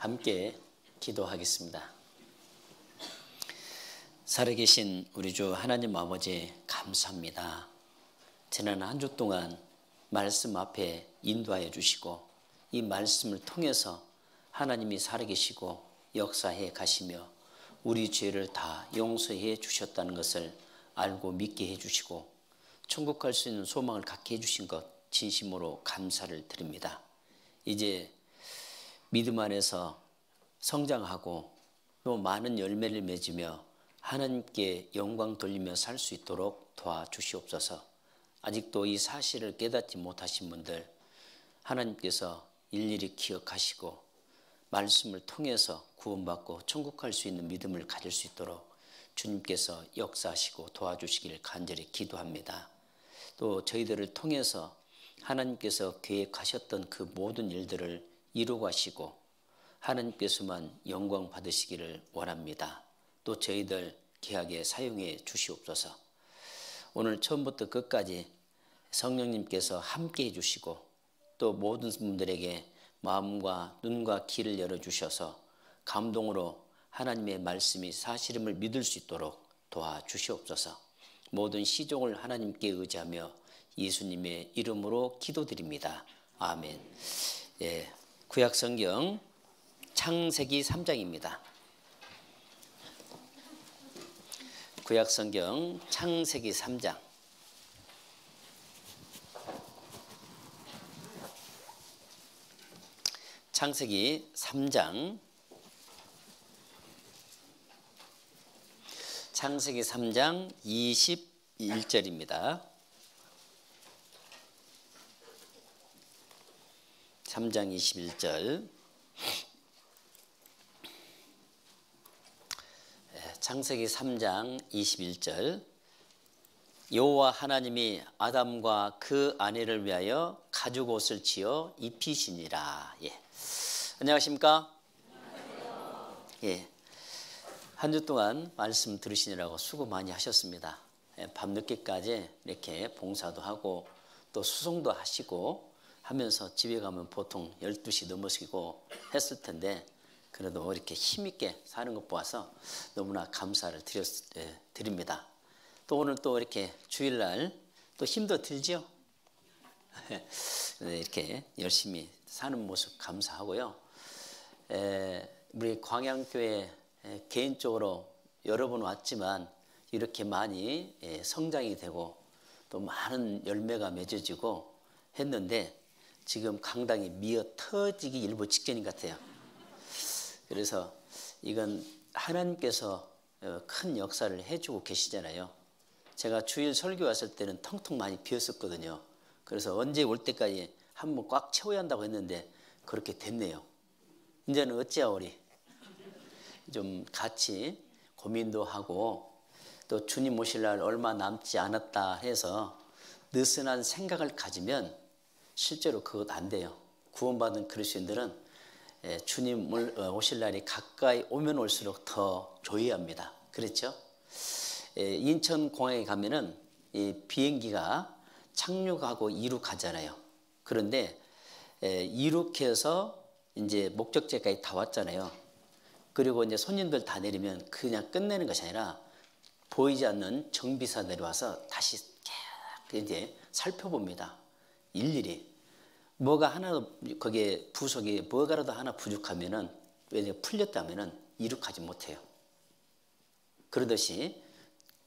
함께 기도하겠습니다. 살아계신 우리 주 하나님 아버지 감사합니다. 지난 한 주 동안 말씀 앞에 인도하여 주시고 이 말씀을 통해서 하나님이 살아계시고 역사해 가시며 우리 죄를 다 용서해 주셨다는 것을 알고 믿게 해주시고 천국 갈 수 있는 소망을 갖게 해주신 것 진심으로 감사를 드립니다. 이제 믿음 안에서 성장하고 또 많은 열매를 맺으며 하나님께 영광 돌리며 살 수 있도록 도와주시옵소서. 아직도 이 사실을 깨닫지 못하신 분들 하나님께서 일일이 기억하시고 말씀을 통해서 구원받고 천국 갈 수 있는 믿음을 가질 수 있도록 주님께서 역사하시고 도와주시기를 간절히 기도합니다. 또 저희들을 통해서 하나님께서 계획하셨던 그 모든 일들을 이루어 가시고 하나님께서만 영광 받으시기를 원합니다. 또 저희들 귀하게 사용해 주시옵소서. 오늘 처음부터 끝까지 성령님께서 함께 해주시고 또 모든 분들에게 마음과 눈과 귀를 열어주셔서 감동으로 하나님의 말씀이 사실임을 믿을 수 있도록 도와주시옵소서. 모든 시종을 하나님께 의지하며 예수님의 이름으로 기도드립니다. 아멘. 구약성경 창세기 3장입니다. 구약성경 창세기 3장. 창세기 3장. 창세기 3장 21절입니다. 3장 21절. 창세기 3장 21절. 여호와 하나님이 아담과 그 아내를 위하여 가죽 옷을 지어 입히시니라. 안녕하십니까? 한 주 동안 말씀 들으시느라고 수고 많이 하셨습니다. 밤늦게까지 이렇게 봉사도 하고 또 수송도 하시고 하면서 집에 가면 보통 12시 넘으시고 했을 텐데 그래도 이렇게 힘있게 사는 것 보아서 너무나 감사를 드립니다. 또 오늘 또 이렇게 주일날 또 힘도 들죠? 이렇게 열심히 사는 모습 감사하고요. 우리 광양교회 개인적으로 여러 번 왔지만 이렇게 많이 성장이 되고 또 많은 열매가 맺어지고 했는데 지금 강당이 미어 터지기 일보 직전인 것 같아요. 그래서 이건 하나님께서 큰 역사를 해주고 계시잖아요. 제가 주일 설교 왔을 때는 텅텅 많이 비었었거든요. 그래서 언제 올 때까지 한번 꽉 채워야 한다고 했는데 그렇게 됐네요. 이제는 어찌하오리. 좀 같이 고민도 하고 또 주님 오실 날 얼마 남지 않았다 해서 느슨한 생각을 가지면 실제로 그것 안 돼요. 구원받은 그리스도인들은 주님 오실 날이 가까이 오면 올수록 더 조회합니다. 그렇죠? 인천공항에 가면은 이 비행기가 착륙하고 이륙하잖아요. 그런데 이륙해서 이제 목적지까지 다 왔잖아요. 그리고 이제 손님들 다 내리면 그냥 끝내는 것이 아니라 보이지 않는 정비사 내려와서 다시 이제 살펴봅니다. 일일이. 뭐가 하나 거기에 부속이 뭐가라도 하나 부족하면은 풀렸다면은 이륙하지 못해요. 그러듯이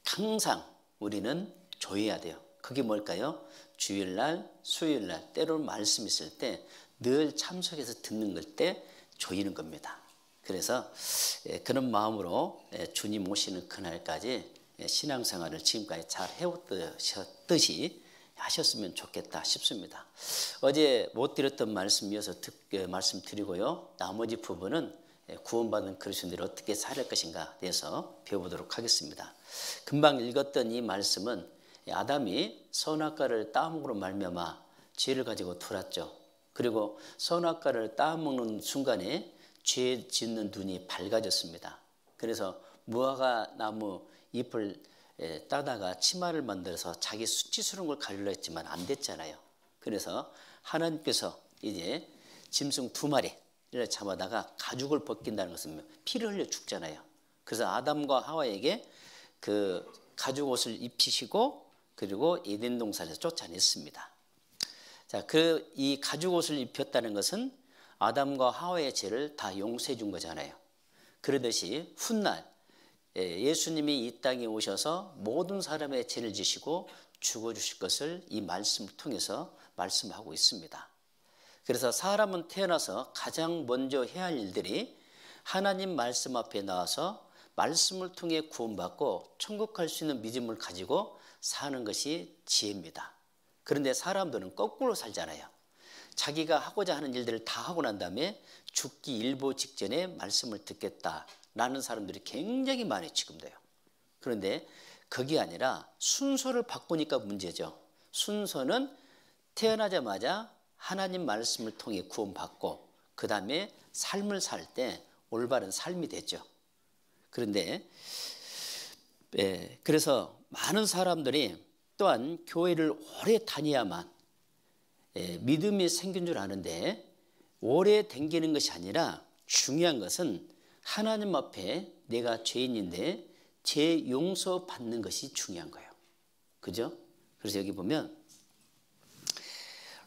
항상 우리는 조회해야 돼요. 그게 뭘까요? 주일날, 수요일날, 때로는 말씀 있을 때 늘 참석해서 듣는 걸 때 조이는 겁니다. 그래서 그런 마음으로 주님 오시는 그날까지 신앙생활을 지금까지 잘 해오셨듯이 하셨으면 좋겠다 싶습니다. 어제 못 드렸던 말씀 이어서 말씀드리고요. 나머지 부분은 구원받은 그리스도인들이 어떻게 살할 것인가 대해서 배워보도록 하겠습니다. 금방 읽었던 이 말씀은 아담이 선악과를 따먹으로 말미암아 죄를 가지고 돌았죠. 그리고 선악과를 따먹는 순간에 죄 짓는 눈이 밝아졌습니다. 그래서 무화과 나무 잎을 따다가 치마를 만들어서 자기 수치스러운 걸 가리려 했지만 안 됐잖아요. 그래서 하나님께서 이제 짐승 2마리 이렇게 잡아다가 가죽을 벗긴다는 것은 피를 흘려 죽잖아요. 그래서 아담과 하와에게 그 가죽 옷을 입히시고 그리고 에덴 동산에서 쫓아냈습니다. 자, 이 가죽 옷을 입혔다는 것은 아담과 하와의 죄를 다 용서해 준 거잖아요. 그러듯이 훗날 예수님이 이 땅에 오셔서 모든 사람의 죄를 지시고 죽어주실 것을 이 말씀을 통해서 말씀하고 있습니다. 그래서 사람은 태어나서 가장 먼저 해야 할 일들이 하나님 말씀 앞에 나와서 말씀을 통해 구원받고 천국 갈 수 있는 믿음을 가지고 사는 것이 지혜입니다. 그런데 사람들은 거꾸로 살잖아요. 자기가 하고자 하는 일들을 다 하고 난 다음에 죽기 일보 직전에 말씀을 듣겠다라는 사람들이 굉장히 많이 지금도요. 그런데 그게 아니라 순서를 바꾸니까 문제죠. 순서는 태어나자마자 하나님 말씀을 통해 구원받고 그 다음에 삶을 살 때 올바른 삶이 되죠. 그런데 그래서 많은 사람들이 또한 교회를 오래 다녀야만 믿음이 생긴 줄 아는데 오래 다니는 것이 아니라 중요한 것은 하나님 앞에 내가 죄인인데 죄 용서 받는 것이 중요한 거예요. 그죠? 그래서 여기 보면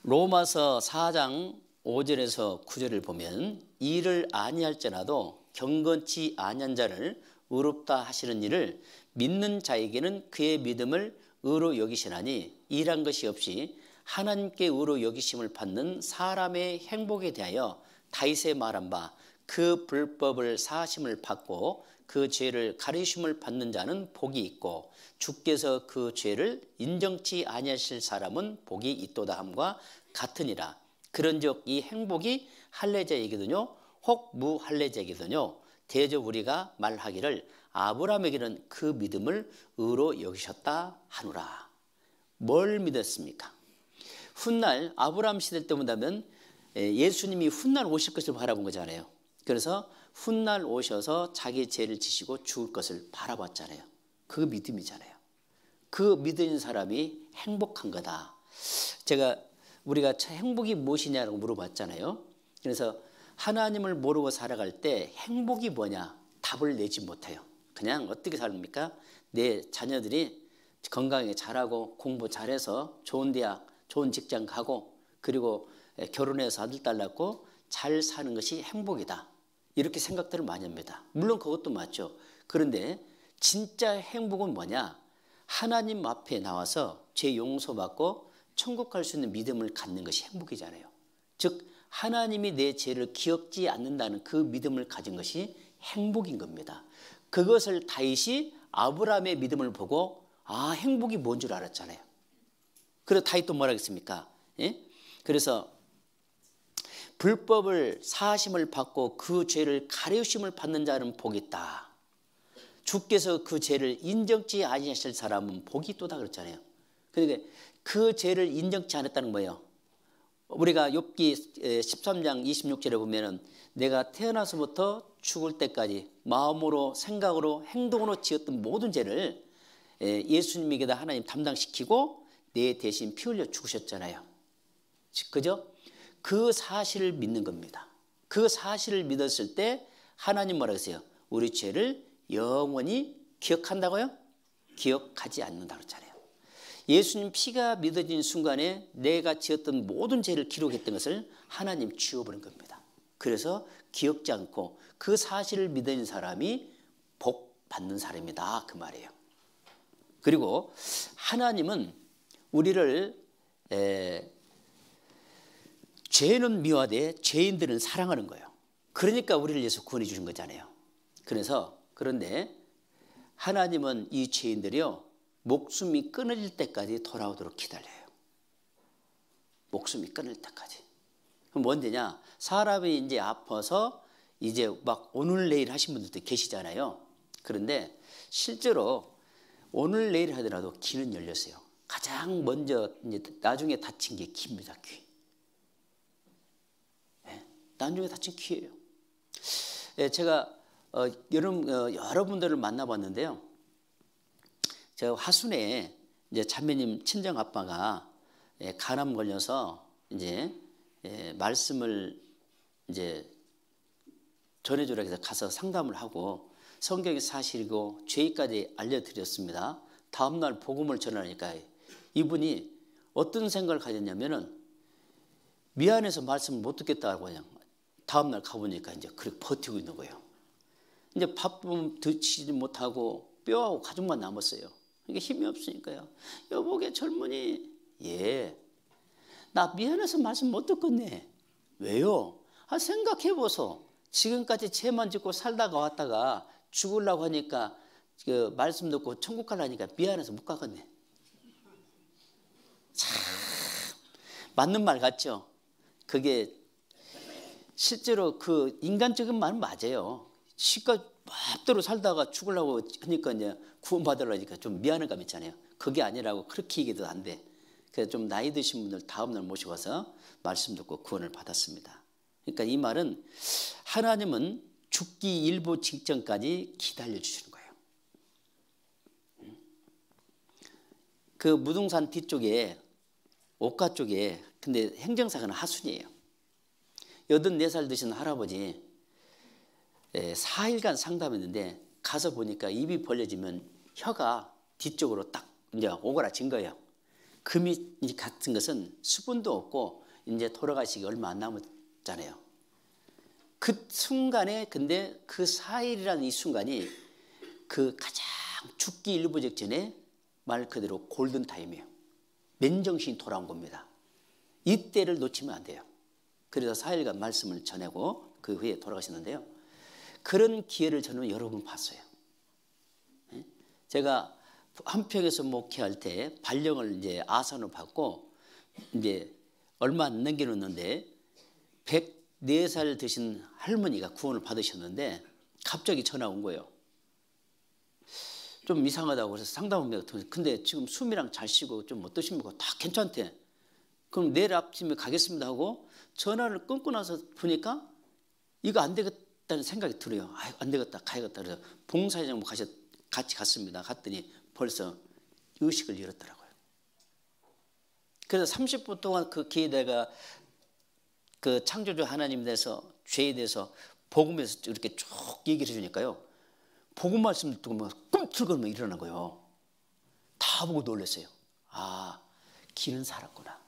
로마서 4장 5절에서 9절을 보면 이를 아니할지라도 경건치 아니한 자를 의롭다 하시는 일을 믿는 자에게는 그의 믿음을 의로 여기시나니 이란 것이 없이 하나님께 의로 여기심을 받는 사람의 행복에 대하여 다윗의 말한 바 그 불법을 사하심을 받고 그 죄를 가리심을 받는 자는 복이 있고 주께서 그 죄를 인정치 아니하실 사람은 복이 있도다 함과 같으니라. 그런즉 이 행복이 할례자에게든요 혹 무할례자에게든요 대저 우리가 말하기를 아브라함에게는 그 믿음을 의로 여기셨다 하노라. 뭘 믿었습니까? 훗날 아브라함 시대 때 본다면 예수님이 훗날 오실 것을 바라본 거잖아요. 그래서 훗날 오셔서 자기 죄를 지시고 죽을 것을 바라봤잖아요. 그 믿음이잖아요. 그 믿는 사람이 행복한 거다. 우리가 행복이 무엇이냐고 물어봤잖아요. 그래서 하나님을 모르고 살아갈 때 행복이 뭐냐 답을 내지 못해요. 그냥 어떻게 삽니까? 내 자녀들이 건강하게 자라고 공부 잘해서 좋은 대학, 좋은 직장 가고 그리고 결혼해서 아들 딸 낳고 잘 사는 것이 행복이다. 이렇게 생각들을 많이 합니다. 물론 그것도 맞죠. 그런데 진짜 행복은 뭐냐? 하나님 앞에 나와서 죄 용서받고 천국 갈 수 있는 믿음을 갖는 것이 행복이잖아요. 즉 하나님이 내 죄를 기억지 않는다는 그 믿음을 가진 것이 행복인 겁니다. 그것을 다윗이 아브라함의 믿음을 보고 행복이 뭔 줄 알았잖아요. 그래서 다윗도 뭐라 했습니까? 그래서 불법을 사하심을 받고 그 죄를 가려심을 받는 자는 복이 있다. 주께서 그 죄를 인정치 아니하실 사람은 복이 있도다 그랬잖아요. 그러니까 그 죄를 인정치 않았다는 거예요. 우리가 욥기 13장 26절에 보면은 내가 태어나서부터 죽을 때까지 마음으로 생각으로 행동으로 지었던 모든 죄를 예수님에게다 하나님 담당시키고 내 대신 피 흘려 죽으셨잖아요. 그죠? 그 사실을 믿는 겁니다. 그 사실을 믿었을 때 하나님 뭐라고 했어요? 우리 죄를 영원히 기억한다고요? 기억하지 않는다고 했잖아요. 예수님 피가 믿어진 순간에 내가 지었던 모든 죄를 기록했던 것을 하나님 지워버린 겁니다. 그래서 기억지 않고 그 사실을 믿은 사람이 복 받는 사람이다 그 말이에요. 그리고 하나님은 우리를 죄는 미워하되 죄인들은 사랑하는 거예요. 그러니까 우리를 위해서 구원해 주신 거잖아요. 그런데 하나님은 이 죄인들이요 목숨이 끊어질 때까지 돌아오도록 기다려요. 목숨이 끊을 때까지. 그럼 뭔데냐? 사람이 이제 아파서 이제 막 오늘 내일 하신 분들도 계시잖아요. 그런데 실제로 오늘 내일 하더라도 귀는 열렸어요. 가장 먼저 이제 나중에 다친 게 귀입니다. 귀. 나중에 다친 귀예요. 제가 여러분들을 만나봤는데요. 제가 화순에 이제 자매님 친정 아빠가 간암 걸려서 이제 말씀을 이제 전해주라 해서 가서 상담을 하고 성경이 사실이고 죄까지 알려드렸습니다. 다음날 복음을 전하니까 이분이 어떤 생각을 가졌냐면은 미안해서 말씀을 못 듣겠다고 그냥 다음날 가보니까 이제 그렇게 버티고 있는 거예요. 이제 밥은 드시지 못하고 뼈하고 가죽만 남았어요. 이게 힘이 없으니까요. 여보게 젊은이, 예, 나 미안해서 말씀 못 듣겠네. 왜요? 생각해보소. 지금까지 죄만 짓고 살다가 왔다가 죽으려고 하니까 그 말씀 듣고 천국 가려니까 미안해서 못 가겠네. 참 맞는 말 같죠? 그게 실제로 그 인간적인 말은 맞아요. 시가 맘대로 살다가 죽으려고 하니까 이제 구원받으려니까 좀 미안한 감 있잖아요. 그게 아니라고 그렇게 얘기도 안 돼. 그래서 좀 나이 드신 분들 다음날 모시고 와서 말씀 듣고 구원을 받았습니다. 그러니까 이 말은 하나님은 죽기 일부 직전까지 기다려주시는 거예요. 그 무등산 뒤쪽에 옥가 쪽에 근데 행정사는 하순이에요. 84살 되신 할아버지 4일간 상담했는데 가서 보니까 입이 벌려지면 혀가 뒤쪽으로 딱 이제 오그라진 거예요. 금이 같은 것은 수분도 없고 이제 돌아가시기 얼마 안 남았잖아요. 그 순간에 근데 그 4일이라는 이 순간이 그 가장 죽기 일부 직전에 말 그대로 골든타임이에요. 맨정신이 돌아온 겁니다. 이때를 놓치면 안 돼요. 그래서 4일간 말씀을 전하고 그 후에 돌아가셨는데요. 그런 기회를 저는 여러 번 봤어요. 제가 한평에서 목회할 때 발령을 이제 아산으로 받고 이제 얼마 안 남겨놓는데 104살 되신 할머니가 구원을 받으셨는데 갑자기 전화 온 거예요. 좀 이상하다고 그래서 상담을 했는데 근데 지금 숨이랑 잘 쉬고 좀 어떠십니까? 다 괜찮대. 그럼 내일 아침에 가겠습니다 하고 전화를 끊고 나서 보니까 이거 안 되겠다는 생각이 들어요. 아유, 안 되겠다 가야겠다 그래서 봉사회장 같이 갔습니다. 갔더니 벌써 의식을 잃었더라고요. 그래서 30분 동안 그 기회다가 그 창조주 하나님에 대해서 죄에 대해서 복음에서 이렇게 쭉 얘기를 해주니까요. 복음 말씀 듣고 막 꿈틀거리며 일어난 거예요. 다 보고 놀랐어요. 아, 기는 살았구나.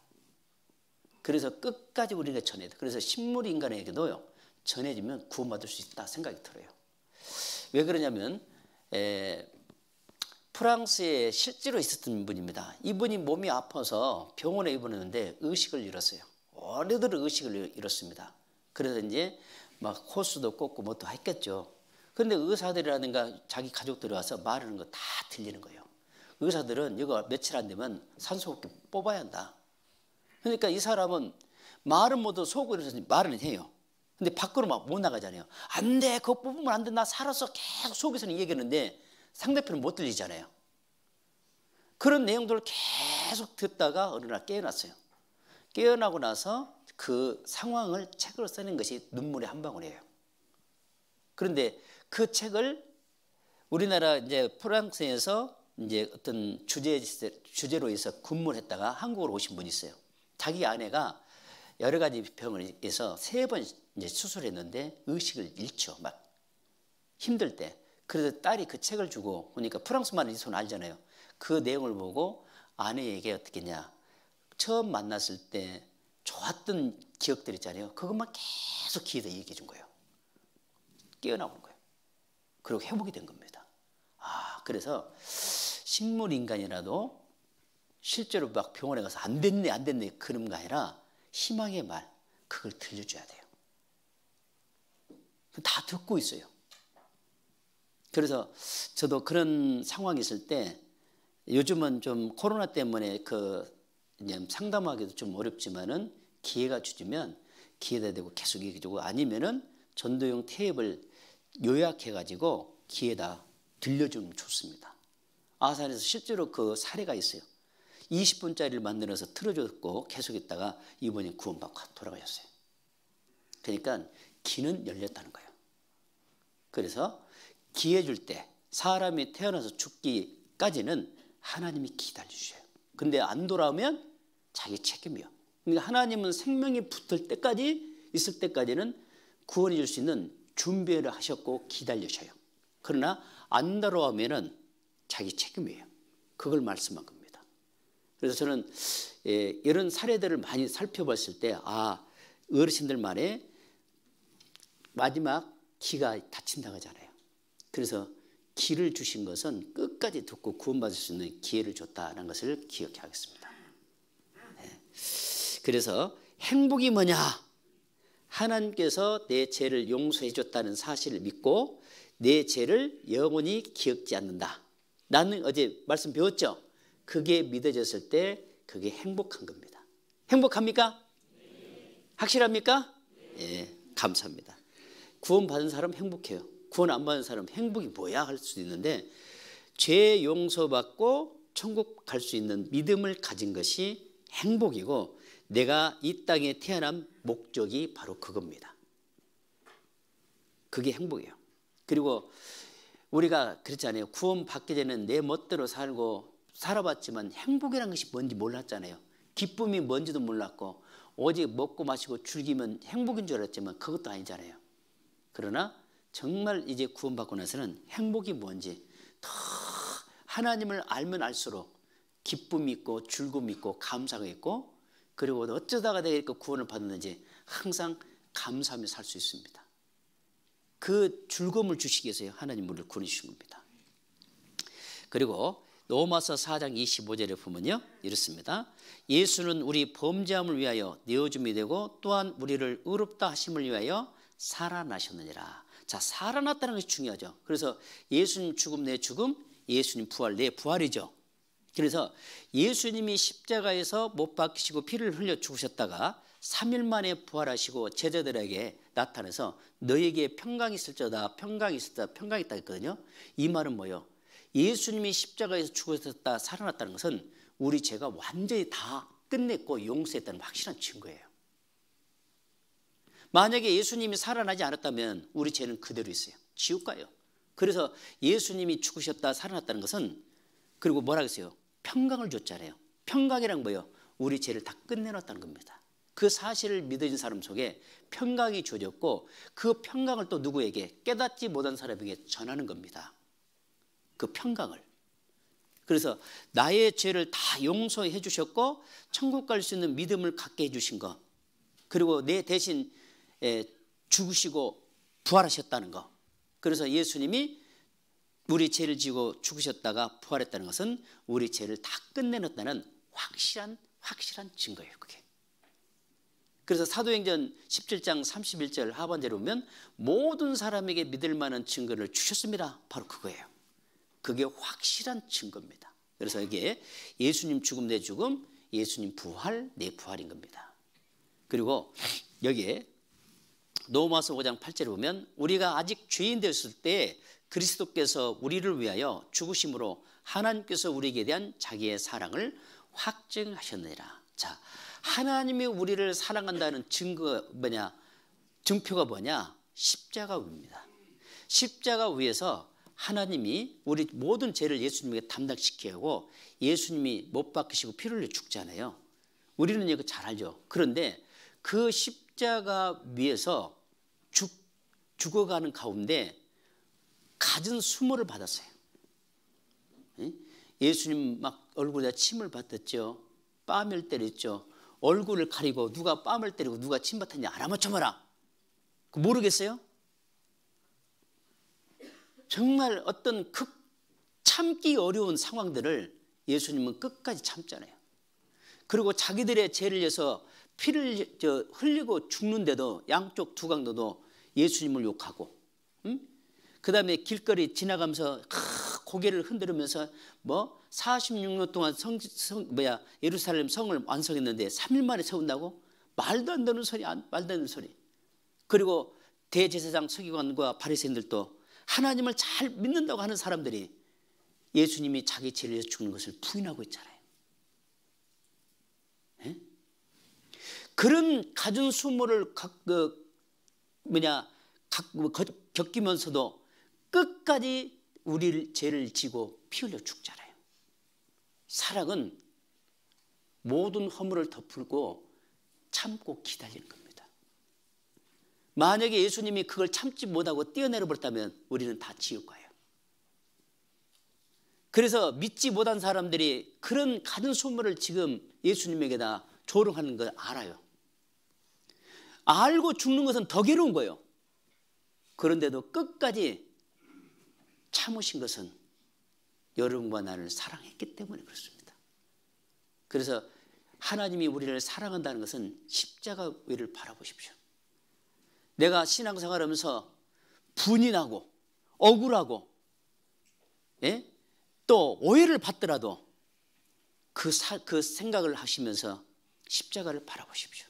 그래서 끝까지 우리가 전해야 돼. 그래서 식물 인간에게도요. 전해지면 구원받을 수 있다 생각이 들어요. 왜 그러냐면 프랑스에 실제로 있었던 분입니다. 이분이 몸이 아파서 병원에 입원했는데 의식을 잃었어요. 오래도록 의식을 잃었습니다. 그래서 이제 막 호수도 꽂고 뭐도 했겠죠. 그런데 의사들이라든가 자기 가족들이 와서 말하는 거 다 들리는 거예요. 의사들은 이거 며칠 안 되면 산소호흡기 뽑아야 한다. 그러니까 이 사람은 말은 못해도 속으로 말은 해요. 근데 밖으로 막 못 나가잖아요. 안 돼, 그거 뽑으면 안 돼. 나 살아서 계속 속에서는 얘기하는데 상대편은 못 들리잖아요. 그런 내용들을 계속 듣다가 어느 날 깨어났어요. 깨어나고 나서 그 상황을 책으로 쓰는 것이 눈물의 한 방울이에요. 그런데 그 책을 우리나라 이제 프랑스에서 이제 어떤 주제로 해서 근무를 했다가 한국으로 오신 분이 있어요. 자기 아내가 여러 가지 병을 해서 3번 이제 수술했는데 의식을 잃죠. 막 힘들 때. 그래서 딸이 그 책을 주고 그러니까 프랑스말은 이 손 알잖아요. 그 내용을 보고 아내에게 어떻게 했냐. 처음 만났을 때 좋았던 기억들 있잖아요. 그것만 계속 귀에다 얘기해 준 거예요. 깨어나오는 거예요. 그리고 회복이 된 겁니다. 아, 그래서 식물인간이라도 실제로 막 병원에 가서 안 됐네 그런 거 아니라 희망의 말 그걸 들려줘야 돼요. 다 듣고 있어요. 그래서 저도 그런 상황이 있을 때 요즘은 좀 코로나 때문에 그 이제 상담하기도 좀 어렵지만은 기회가 주시면 기회다 대고 계속 얘기해주고 아니면은 전도용 테이프를 요약해가지고 기회다 들려주면 좋습니다. 아산에서 실제로 그 사례가 있어요. 20분짜리를 만들어서 틀어줬고 계속 있다가 이번에 구원받고 돌아가셨어요. 그러니까 귀는 열렸다는 거예요. 그래서 기회 줄 때 사람이 태어나서 죽기까지는 하나님이 기다려주셔요. 근데 안 돌아오면 자기 책임이요. 그러니까 하나님은 생명이 붙을 때까지 있을 때까지는 구원해 줄 수 있는 준비를 하셨고 기다리셔요. 그러나 안 돌아오면은 자기 책임이에요. 그걸 말씀한 겁니다. 그래서 저는 이런 사례들을 많이 살펴봤을 때 어르신들 말에 마지막 기가 닫힌다고 하잖아요. 그래서 기를 주신 것은 끝까지 듣고 구원받을 수 있는 기회를 줬다는 것을 기억하겠습니다. 그래서 행복이 뭐냐? 하나님께서 내 죄를 용서해 줬다는 사실을 믿고 내 죄를 영원히 기억지 않는다. 나는 어제 말씀 배웠죠? 그게 믿어졌을 때 그게 행복한 겁니다. 행복합니까? 확실합니까? 예, 감사합니다. 구원받은 사람 행복해요. 구원 안 받은 사람 행복이 뭐야 할 수도 있는데 죄 용서받고 천국 갈 수 있는 믿음을 가진 것이 행복이고 내가 이 땅에 태어난 목적이 바로 그겁니다. 그게 행복이에요. 그리고 우리가 그렇잖아요. 구원 받기 전에는 내 멋대로 살아봤지만 행복이라는 것이 뭔지 몰랐잖아요. 기쁨이 뭔지도 몰랐고 오직 먹고 마시고 즐기면 행복인 줄 알았지만 그것도 아니잖아요. 그러나 정말 이제 구원받고 나서는 행복이 뭔지 더 하나님을 알면 알수록 기쁨이 있고 즐거움이 있고 감사가 있고 그리고 어쩌다가 내가 이렇게 구원을 받았는지 항상 감사하며 살 수 있습니다. 그 즐거움을 주시기 위해서 하나님 우리를 구원해 주신 겁니다. 그리고 로마서 4장 25절에 보면요 이렇습니다. 예수는 우리 범죄함을 위하여 내어줌이 되고 또한 우리를 의롭다 하심을 위하여 살아나셨느니라. 자, 살아났다는 것이 중요하죠. 그래서 예수님 죽음 내 죽음, 예수님 부활 내 부활이죠. 그래서 예수님이 십자가에서 못 박히시고 피를 흘려 죽으셨다가 3일 만에 부활하시고 제자들에게 나타나서 너에게 평강이 있을지어다 평강이 있을지어다 평강이 있다 했거든요. 이 말은 뭐예요? 예수님이 십자가에서 죽으셨다 살아났다는 것은 우리 죄가 완전히 다 끝냈고 용서했다는 확실한 증거예요. 만약에 예수님이 살아나지 않았다면 우리 죄는 그대로 있어요. 지옥 가요. 그래서 예수님이 죽으셨다 살아났다는 것은 그리고 뭐라 그랬어요? 평강을 줬잖아요. 평강이란 뭐예요? 우리 죄를 다 끝내놨다는 겁니다. 그 사실을 믿어진 사람 속에 평강이 주어졌고 그 평강을 또 누구에게 깨닫지 못한 사람에게 전하는 겁니다. 그 평강을. 그래서 나의 죄를 다 용서해 주셨고 천국 갈 수 있는 믿음을 갖게 해 주신 것 그리고 내 대신 죽으시고 부활하셨다는 것. 그래서 예수님이 우리 죄를 지고 죽으셨다가 부활했다는 것은 우리 죄를 다 끝내놨다는 확실한 증거예요. 그게. 그래서 사도행전 17장 31절 하반절에 보면 모든 사람에게 믿을 만한 증거를 주셨습니다. 바로 그거예요. 그게 확실한 증거입니다. 그래서 이게 예수님 죽음 내 죽음, 예수님 부활 내 부활인 겁니다. 그리고 여기에 로마서 5장 8절에 보면 우리가 아직 죄인 되었을 때 그리스도께서 우리를 위하여 죽으심으로 하나님께서 우리에게 대한 자기의 사랑을 확증하셨느니라. 자, 하나님이 우리를 사랑한다는 증표가 뭐냐? 십자가 위입니다. 십자가 위에서 하나님이 우리 모든 죄를 예수님에게 담당시키고 예수님이 못 박히시고 피를 흘려 죽잖아요. 우리는 이거 잘 알죠. 그런데 그 십자가 위에서 죽어가는 가운데 갖은 수모를 받았어요. 예수님 막 얼굴에 침을 뱉었죠. 뺨을 때렸죠. 얼굴을 가리고 누가 뺨을 때리고 누가 침 뱉었냐 알아맞혀봐라. 모르겠어요? 정말 어떤 참기 어려운 상황들을 예수님은 끝까지 참잖아요. 그리고 자기들의 죄를 위해서 피를 흘리고 죽는데도 양쪽 두 강도도 예수님을 욕하고 그 다음에 길거리 지나가면서 고개를 흔들으면서 46년 동안 예루살렘 성을 완성했는데 3일 만에 세운다고? 말도 안 되는 소리. 그리고 대제사장 서기관과 바리새인들도 하나님을 잘 믿는다고 하는 사람들이 예수님이 자기 죄를 위해서 죽는 것을 부인하고 있잖아요. 에? 그런 갖은 수모를 겪으면서도 끝까지 우리 죄를 지고 피 흘려 죽잖아요. 사랑은 모든 허물을 덮고 참고 기다리는 겁니다. 만약에 예수님이 그걸 참지 못하고 뛰어내려 버렸다면 우리는 다 지옥 가요. 그래서 믿지 못한 사람들이 그런 가진 소문을 지금 예수님에게다 조롱하는 걸 알아요. 알고 죽는 것은 더 괴로운 거예요. 그런데도 끝까지 참으신 것은 여러분과 나를 사랑했기 때문에 그렇습니다. 그래서 하나님이 우리를 사랑한다는 것은 십자가 위를 바라보십시오. 내가 신앙생활하면서 분이 나고 억울하고, 예? 또 오해를 받더라도 그 생각을 하시면서 십자가를 바라보십시오.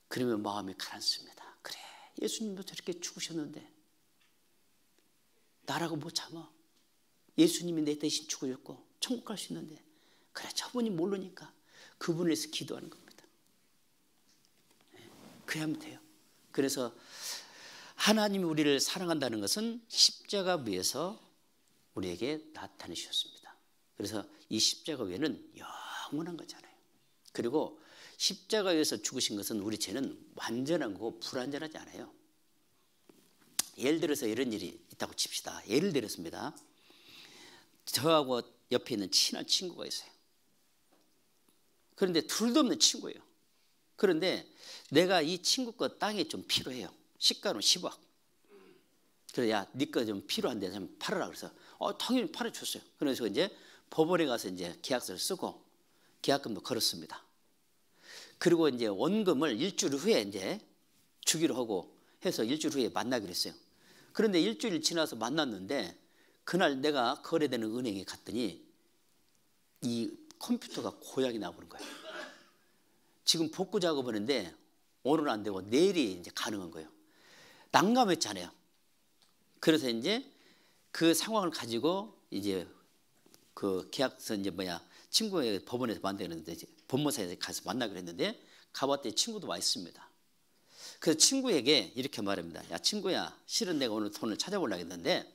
그러면 마음이 가라앉습니다. 그래, 예수님도 저렇게 죽으셨는데 나라고 못 참아. 예수님이 내 대신 죽으셨고 천국 갈 수 있는데, 그래, 저분이 모르니까 그분을 위해서 기도하는 겁니다. 그래야 하면 돼요. 그래서 하나님이 우리를 사랑한다는 것은 십자가 위에서 우리에게 나타내주셨습니다. 그래서 이 십자가 위에는 영원한 거잖아요. 그리고 십자가 위에서 죽으신 것은 우리 죄는 완전한 거고 불완전하지 않아요. 예를 들어서 이런 일이 있다고 칩시다. 예를 들었습니다. 저하고 옆에 있는 친한 친구가 있어요. 그런데 둘도 없는 친구예요. 그런데 내가 이 친구 거 땅이 좀 필요해요. 시가는 10억. 그래서 야, 네 거 좀 필요한데 좀 팔아라. 그래서 당연히 팔아줬어요. 그래서 이제 법원에 가서 이제 계약서를 쓰고 계약금도 걸었습니다. 그리고 이제 원금을 일주일 후에 이제 주기로 하고 해서 일주일 후에 만나기로 했어요. 그런데 일주일 지나서 만났는데 그날 내가 거래되는 은행에 갔더니 이 컴퓨터가 고장이 나버린 거예요. 지금 복구 작업을 하는데 오늘은 안 되고 내일이 이제 가능한 거예요. 난감했잖아요. 그래서 이제 그 상황을 가지고 이제 그 계약서 이제 친구의 법원에서 만나는데 법무사에 가서 만나기로 했는데 가봤더니 친구도 와 있습니다. 그래서 친구에게 이렇게 말합니다. 야, 친구야, 실은 내가 오늘 돈을 찾아보려고 했는데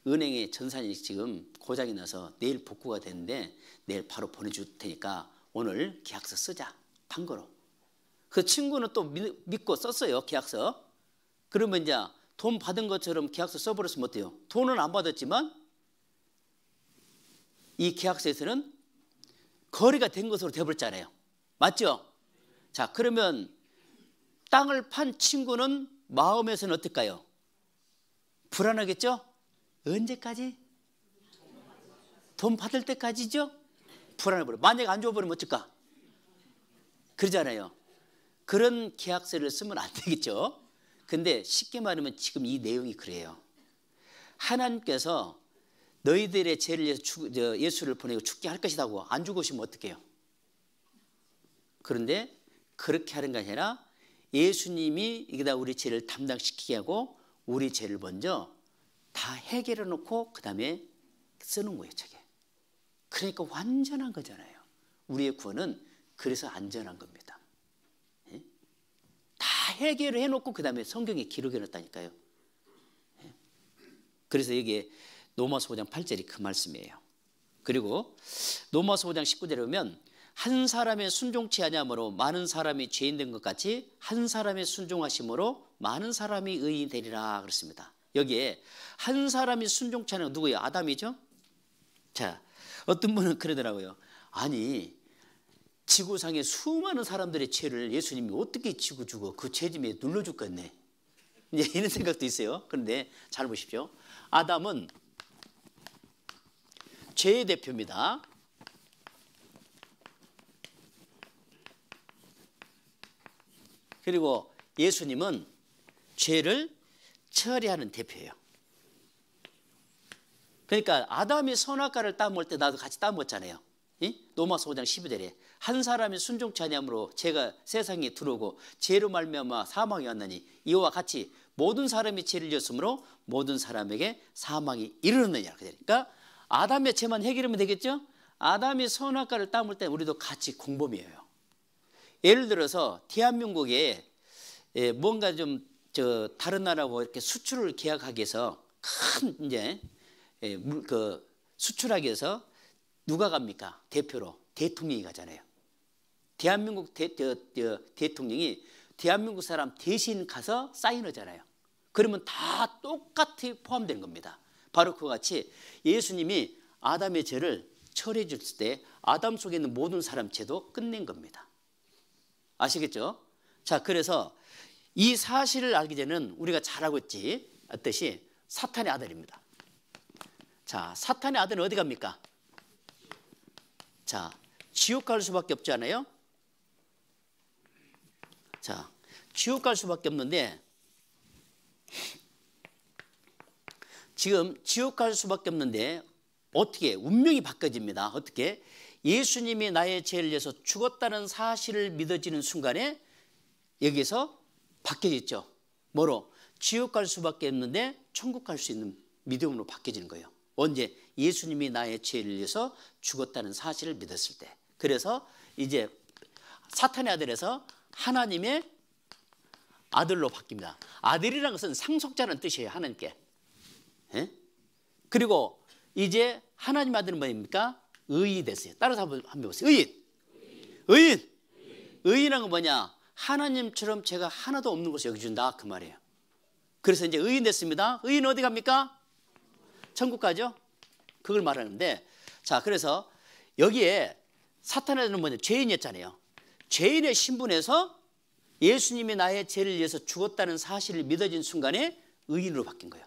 은행에 전산이 지금 고장이 나서 내일 복구가 되는데 내일 바로 보내줄 테니까 오늘 계약서 쓰자. 판거로. 그 친구는 또 믿고 썼어요. 계약서. 그러면 이제 돈 받은 것처럼 계약서 써버렸으면 어때요? 돈은 안 받았지만 이 계약서에서는 거래가 된 것으로 되어버렸잖아요. 맞죠? 자, 그러면 땅을 판 친구는 마음에서는 어떨까요? 불안하겠죠? 언제까지? 돈 받을 때까지죠? 불안해버려. 만약에 안 줘버리면 어쩔까? 그러잖아요. 그런 계약서를 쓰면 안 되겠죠? 근데 쉽게 말하면 지금 이 내용이 그래요. 하나님께서 너희들의 죄를 위해서 예수를 보내고 죽게 할 것이라고 안 죽으시면 어떡해요? 그런데 그렇게 하는 게 아니라 예수님이 이게다 우리 죄를 담당시키게 하고 우리 죄를 먼저 다 해결해 놓고 그 다음에 쓰는 거예요, 책에. 그러니까 완전한 거잖아요. 우리의 구원은 그래서 안전한 겁니다. 예? 다 해결을 해놓고 그 다음에 성경에 기록해 놨다니까요. 예? 그래서 여기에 로마서 5장 8절이 그 말씀이에요. 그리고 로마서 5장 19절에 보면 한 사람의 순종치 아니함으로 많은 사람이 죄인 된 것 같이 한 사람의 순종하심으로 많은 사람이 의인이 되리라 그랬습니다. 여기에 한 사람이 순종치 않은 건 누구예요? 아담이죠? 자, 어떤 분은 그러더라고요. 아니, 지구상에 수많은 사람들의 죄를 예수님이 어떻게 지고 주고 그 죄짐에 눌러줬겠네. 이제 이런 생각도 있어요. 그런데 잘 보십시오. 아담은 죄의 대표입니다. 그리고 예수님은 죄를 처리하는 대표예요. 그러니까 아담이 선악과를 따먹을 때 나도 같이 따먹었잖아요. 로마서 5장 12절에 한 사람이 순종치 아니함으로 죄가 세상에 들어오고 죄로 말미암아 사망이 왔나니 이와 같이 모든 사람이 죄를 지었으므로 모든 사람에게 사망이 이르느니라. 그러니까 아담의 죄만 해결하면 되겠죠? 아담이 선악과를 따먹을 때 우리도 같이 공범이에요. 예를 들어서 대한민국에 뭔가 좀 다른 나라하고 이렇게 수출을 계약하기 위해서 큰 이제 그 수출하기 위해서 누가 갑니까? 대표로 대통령이 가잖아요. 대한민국 대통령이 대한민국 사람 대신 가서 사인하잖아요. 그러면 다 똑같이 포함되는 겁니다. 바로 그와 같이 예수님이 아담의 죄를 처리해 줬을 때 아담 속에 있는 모든 사람 죄도 끝낸 겁니다. 아시겠죠? 자, 그래서 이 사실을 알기 전에는 우리가 잘 알고 있듯이 사탄의 아들입니다. 자, 사탄의 아들은 어디 갑니까? 자, 지옥 갈 수밖에 없지 않아요? 자, 지옥 갈 수밖에 없는데 지금 지옥 갈 수밖에 없는데 어떻게 운명이 바뀌어집니다. 어떻게? 예수님이 나의 죄를 위해서 죽었다는 사실을 믿어지는 순간에 여기서 바뀌어졌죠. 뭐로? 지옥 갈 수밖에 없는데 천국 갈 수 있는 믿음으로 바뀌어지는 거예요. 언제? 예수님이 나의 죄를 위해서 죽었다는 사실을 믿었을 때. 그래서 이제 사탄의 아들에서 하나님의 아들로 바뀝니다. 아들이라는 것은 상속자라는 뜻이에요. 하나님께. 예? 그리고 이제 하나님 아들은 뭐입니까? 의인이 됐어요. 따라서 한번 해보세요. 의인. 의인은 뭐냐? 하나님처럼 제가 하나도 없는 것을 여겨준다 그 말이에요. 그래서 이제 의인 됐습니다. 의인 어디 갑니까? 천국 가죠. 그걸 말하는데, 자, 그래서 여기에 사탄의 아들은 뭐냐? 죄인이었잖아요. 죄인의 신분에서 예수님이 나의 죄를 위해서 죽었다는 사실을 믿어진 순간에 의인으로 바뀐 거예요.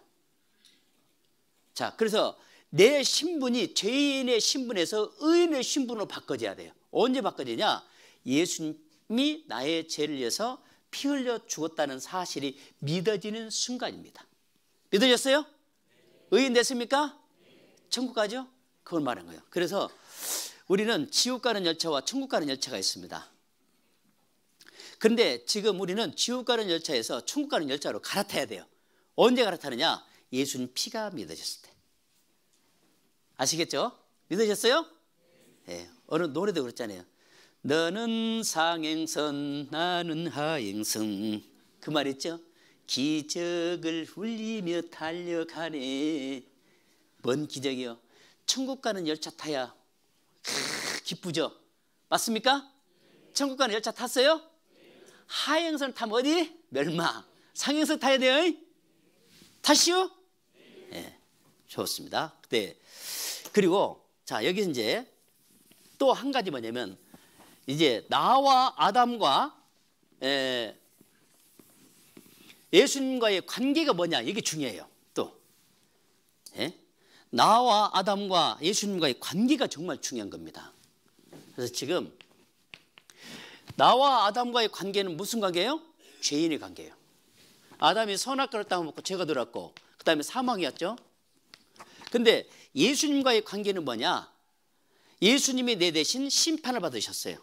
자, 그래서 내 신분이 죄인의 신분에서 의인의 신분으로 바꿔져야 돼요. 언제 바꿔지냐? 예수님이 나의 죄를 위해서 피 흘려 죽었다는 사실이 믿어지는 순간입니다. 믿어졌어요? 의인 됐습니까? 천국 가죠? 그걸 말하는 거예요. 그래서 우리는 지옥 가는 열차와 천국 가는 열차가 있습니다. 그런데 지금 우리는 지옥 가는 열차에서 천국 가는 열차로 갈아타야 돼요. 언제 갈아타느냐? 예수님 피가 믿어졌을 때. 아시겠죠? 믿어졌어요? 네. 어느 노래도 그랬잖아요. 너는 상행선 나는 하행선. 그 말 있죠? 기적을 울리며 달려가네. 뭔 기적이요? 천국 가는 열차 타야 기쁘죠? 맞습니까? 천국 가는 열차 탔어요? 하행선 타면 어디? 멸망. 상행선 타야 돼요? 타시오? 네, 좋습니다. 네. 그리고 자, 여기 이제 또 한 가지 뭐냐면 이제 나와 아담과 예수님과의 관계가 뭐냐, 이게 중요해요. 또 나와 아담과 예수님과의 관계가 정말 중요한 겁니다. 그래서 지금 나와 아담과의 관계는 무슨 관계예요? 죄인의 관계예요. 아담이 선악과를 따먹고 죄가 들어왔고 그 다음에 사망이었죠. 근데 예수님과의 관계는 뭐냐? 예수님이 내 대신 심판을 받으셨어요.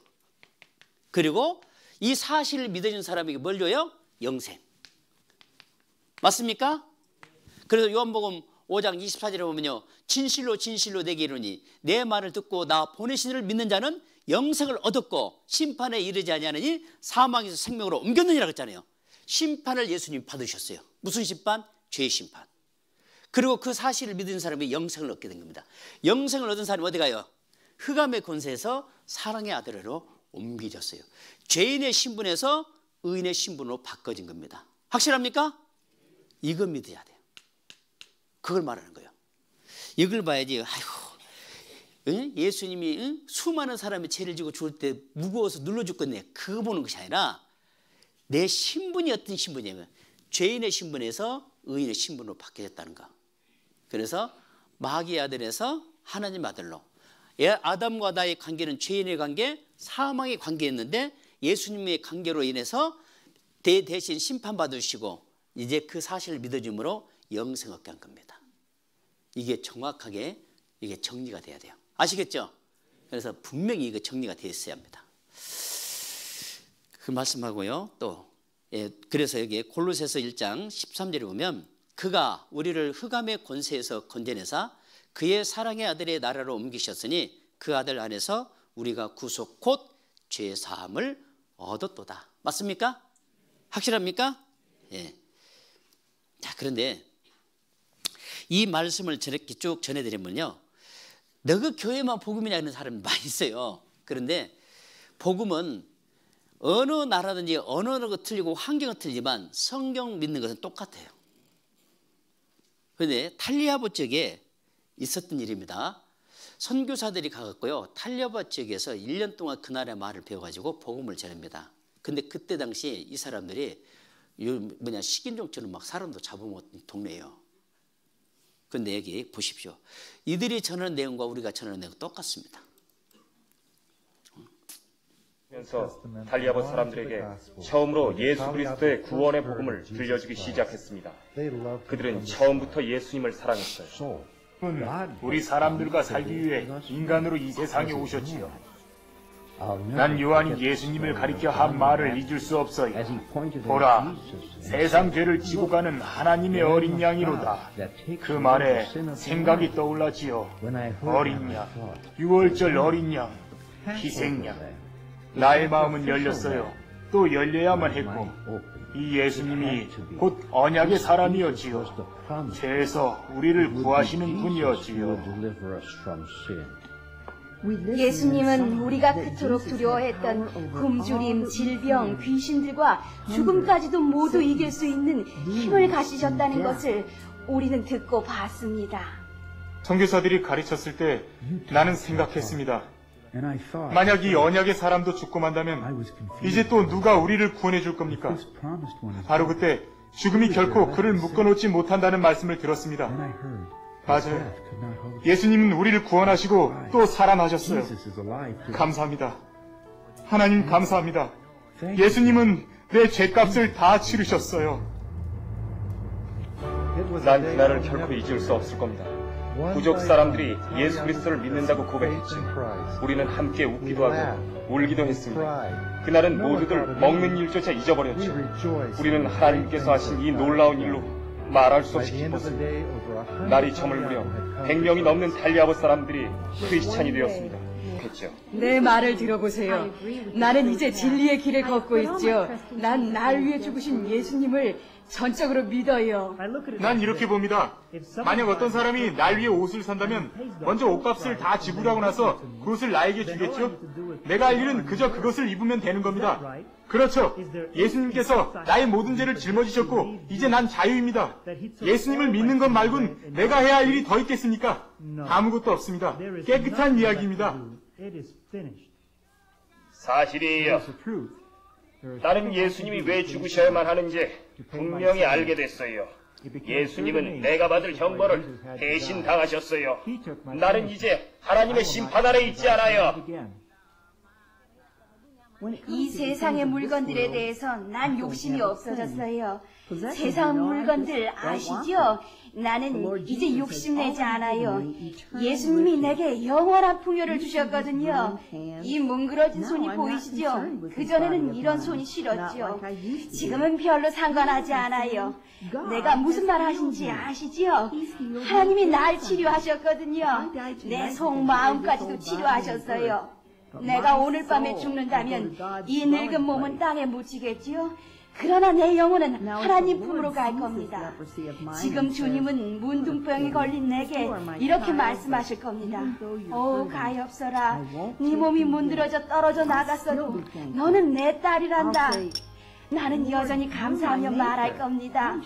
그리고 이 사실을 믿어준 사람에게 뭘 줘요? 영생. 맞습니까? 그래서 요한복음 5장 24절에 보면요, 진실로 진실로 내게 이르노니 내 말을 듣고 나 보내신 이를 믿는 자는 영생을 얻었고 심판에 이르지 아니하느니 사망에서 생명으로 옮겼느니라 그랬잖아요. 심판을 예수님이 받으셨어요. 무슨 심판? 죄의 심판. 그리고 그 사실을 믿은 사람이 영생을 얻게 된 겁니다. 영생을 얻은 사람이 어디 가요? 흑암의 권세에서 사랑의 아들로 옮겨졌어요. 죄인의 신분에서 의인의 신분으로 바꿔진 겁니다. 확실합니까? 이거 믿어야 돼요. 그걸 말하는 거예요. 이걸 봐야지. 아이고, 예수님이 수많은 사람이 죄를 지고 죽을 때 무거워서 눌러 죽겠네. 그거 보는 것이 아니라 내 신분이 어떤 신분이냐면 죄인의 신분에서 의인의 신분으로 바뀌어졌다는 거. 그래서 마귀의 아들에서 하나님 아들로. 아담과 나의 관계는 죄인의 관계, 사망의 관계였는데 예수님의 관계로 인해서 대신 심판받으시고 이제 그 사실을 믿어줌으로 영생 얻게 한 겁니다. 이게 정확하게 이게 정리가 돼야 돼요. 아시겠죠? 그래서 분명히 이거 정리가 되어 있어야 합니다. 그 말씀하고요. 또 그래서 여기 골로새서 1장 13절에 보면 그가 우리를 흑암의 권세에서 건져내사 그의 사랑의 아들의 나라로 옮기셨으니 그 아들 안에서 우리가 구속 곧 죄 사함을 얻었도다. 맞습니까? 확실합니까? 예. 자, 그런데 이 말씀을 저렇게 쭉 전해드리면요, 너그 교회만 복음이냐 하는 사람이 많이 있어요. 그런데 복음은 어느 나라든지 언어가 틀리고 환경은 틀리지만 성경 믿는 것은 똑같아요. 그런데 탈리아보 지역에 있었던 일입니다. 선교사들이 가갔고요. 탈리아보 지역에서 1년 동안 그 나라의 말을 배워가지고 복음을 전합니다. 근데 그때 당시에 이 사람들이 식인종처럼 막 사람도 잡아먹었던 동네예요. 그런데 여기 보십시오. 이들이 전하는 내용과 우리가 전하는 내용 똑같습니다. 그래서 탈리아보 사람들에게 처음으로 예수 그리스도의 구원의 복음을 들려주기 시작했습니다. 그들은 처음부터 예수님을 사랑했어요. 우리 사람들과 살기 위해 인간으로 이 세상에 오셨지요. 난 요한이 예수님을 가리켜 한 말을 잊을 수 없어요. 보라, 세상 죄를 지고 가는 하나님의 어린 양이로다. 그 말에 생각이 떠올랐지요. 어린 양, 6월절 어린 양, 희생양. 나의 마음은 열렸어요. 또 열려야만 했고, 이 예수님이 곧 언약의 사람이었지요. 죄에서 우리를 구하시는 분이었지요. 예수님은 우리가 그토록 두려워했던 굶주림, 질병, 귀신들과 죽음까지도 모두 이길 수 있는 힘을 가지셨다는 것을 우리는 듣고 봤습니다. 선교사들이 가르쳤을 때 나는 생각했습니다. 만약 이 언약의 사람도 죽고 만다면 이제 또 누가 우리를 구원해 줄 겁니까? 바로 그때 죽음이 결코 그를 묶어놓지 못한다는 말씀을 들었습니다. 맞아요. 예수님은 우리를 구원하시고 또 살아나셨어요. 감사합니다. 하나님 감사합니다. 예수님은 내 죄값을 다 치르셨어요. 난 그날을 결코 잊을 수 없을 겁니다. 부족 사람들이 예수 그리스도를 믿는다고 고백했지. 우리는 함께 웃기도 하고 울기도 했습니다. 그날은 모두들 먹는 일조차 잊어버렸죠. 우리는 하나님께서 하신 이 놀라운 일로 말할 수 없이 기뻤습니다. 날이 저물무려 100명이 넘는 탈리아보 사람들이 크리스찬이 되었습니다. 했죠. 내 말을 들어보세요. 나는 이제 진리의 길을 걷고 있죠. 난 날 위해 죽으신 예수님을 전적으로 믿어요. 난 이렇게 봅니다. 만약 어떤 사람이 날 위해 옷을 산다면 먼저 옷값을 다 지불하고 나서 그 옷을 나에게 주겠죠? 내가 할 일은 그저 그것을 입으면 되는 겁니다. 그렇죠. 예수님께서 나의 모든 죄를 짊어지셨고 이제 난 자유입니다. 예수님을 믿는 것 말곤 내가 해야 할 일이 더 있겠습니까? 아무것도 없습니다. 깨끗한 이야기입니다. 사실이에요. 나는 예수님이 왜 죽으셔야만 하는지 분명히 알게 됐어요. 예수님은 내가 받을 형벌을 대신 당하셨어요. 나는 이제 하나님의 심판 아래 있지 않아요. 이 세상의 물건들에 대해서 난 욕심이 없어졌어요. 세상 물건들 아시죠? 나는 이제 욕심내지 않아요. 예수님이 내게 영원한 풍요를 주셨거든요. 이 뭉그러진 손이 보이시죠? 그전에는 이런 손이 싫었죠. 지금은 별로 상관하지 않아요. 내가 무슨 말 하신지 아시지요? 하나님이 날 치료하셨거든요. 내 속마음까지도 치료하셨어요. 내가 오늘 밤에 죽는다면 이 늙은 몸은 땅에 묻히겠지요? 그러나 내 영혼은 하나님 품으로 갈 겁니다. 지금 주님은 문둥병이 걸린 내게 이렇게 말씀하실 겁니다. 오 가엾어라, 네 몸이 문드러져 떨어져 나갔어도 너는 내 딸이란다. 나는 여전히 감사하며 말할 겁니다.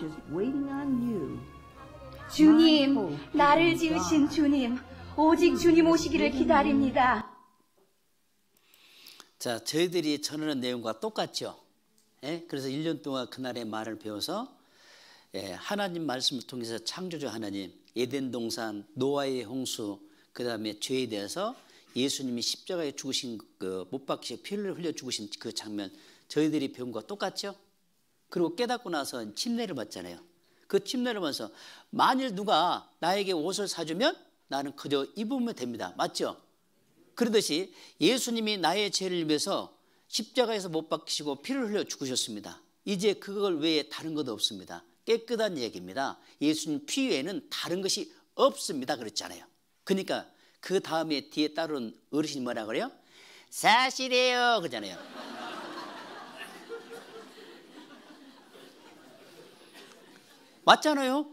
주님, 나를 지으신 주님, 오직 주님 오시기를 기다립니다. 자, 저희들이 전하는 내용과 똑같죠. 예? 그래서 1년 동안 그날의 말을 배워서 하나님 말씀을 통해서 창조주 하나님, 에덴 동산, 노아의 홍수, 그 다음에 죄에 대해서 예수님이 십자가에 죽으신 못 박히시고 피를 흘려 죽으신 그 장면 저희들이 배운 것과 똑같죠. 그리고 깨닫고 나서 침례를 받잖아요. 그 침례를 받아서 만일 누가 나에게 옷을 사주면 나는 그저 입으면 됩니다. 맞죠? 그러듯이 예수님이 나의 죄를 위해서 십자가에서 못 박히시고 피를 흘려 죽으셨습니다. 이제 그걸 외에 다른 것도 없습니다. 깨끗한 얘기입니다. 예수님 피 외에는 다른 것이 없습니다. 그랬잖아요. 그러니까 그 다음에 뒤에 따른 어르신이 뭐라 그래요? 사실이에요 그러잖아요. 맞잖아요.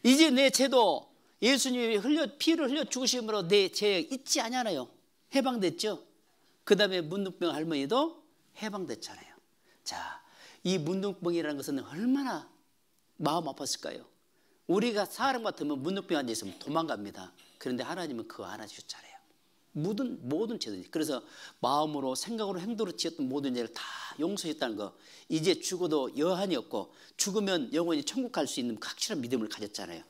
이제 내 죄도 예수님이 피를 흘려 죽으심으로 내 죄 잊지 않잖아요. 해방됐죠. 그 다음에 문둥병 할머니도 해방됐잖아요. 자, 이 문둥병이라는 것은 얼마나 마음 아팠을까요? 우리가 사람 같으면 문둥병 앉아있으면 도망갑니다. 그런데 하나님은 그거 안아주셨잖아요. 모든 죄들. 그래서 마음으로 생각으로 행동으로 지었던 모든 죄를 다 용서했다는 거. 이제 죽어도 여한이 없고 죽으면 영원히 천국 갈 수 있는 확실한 믿음을 가졌잖아요.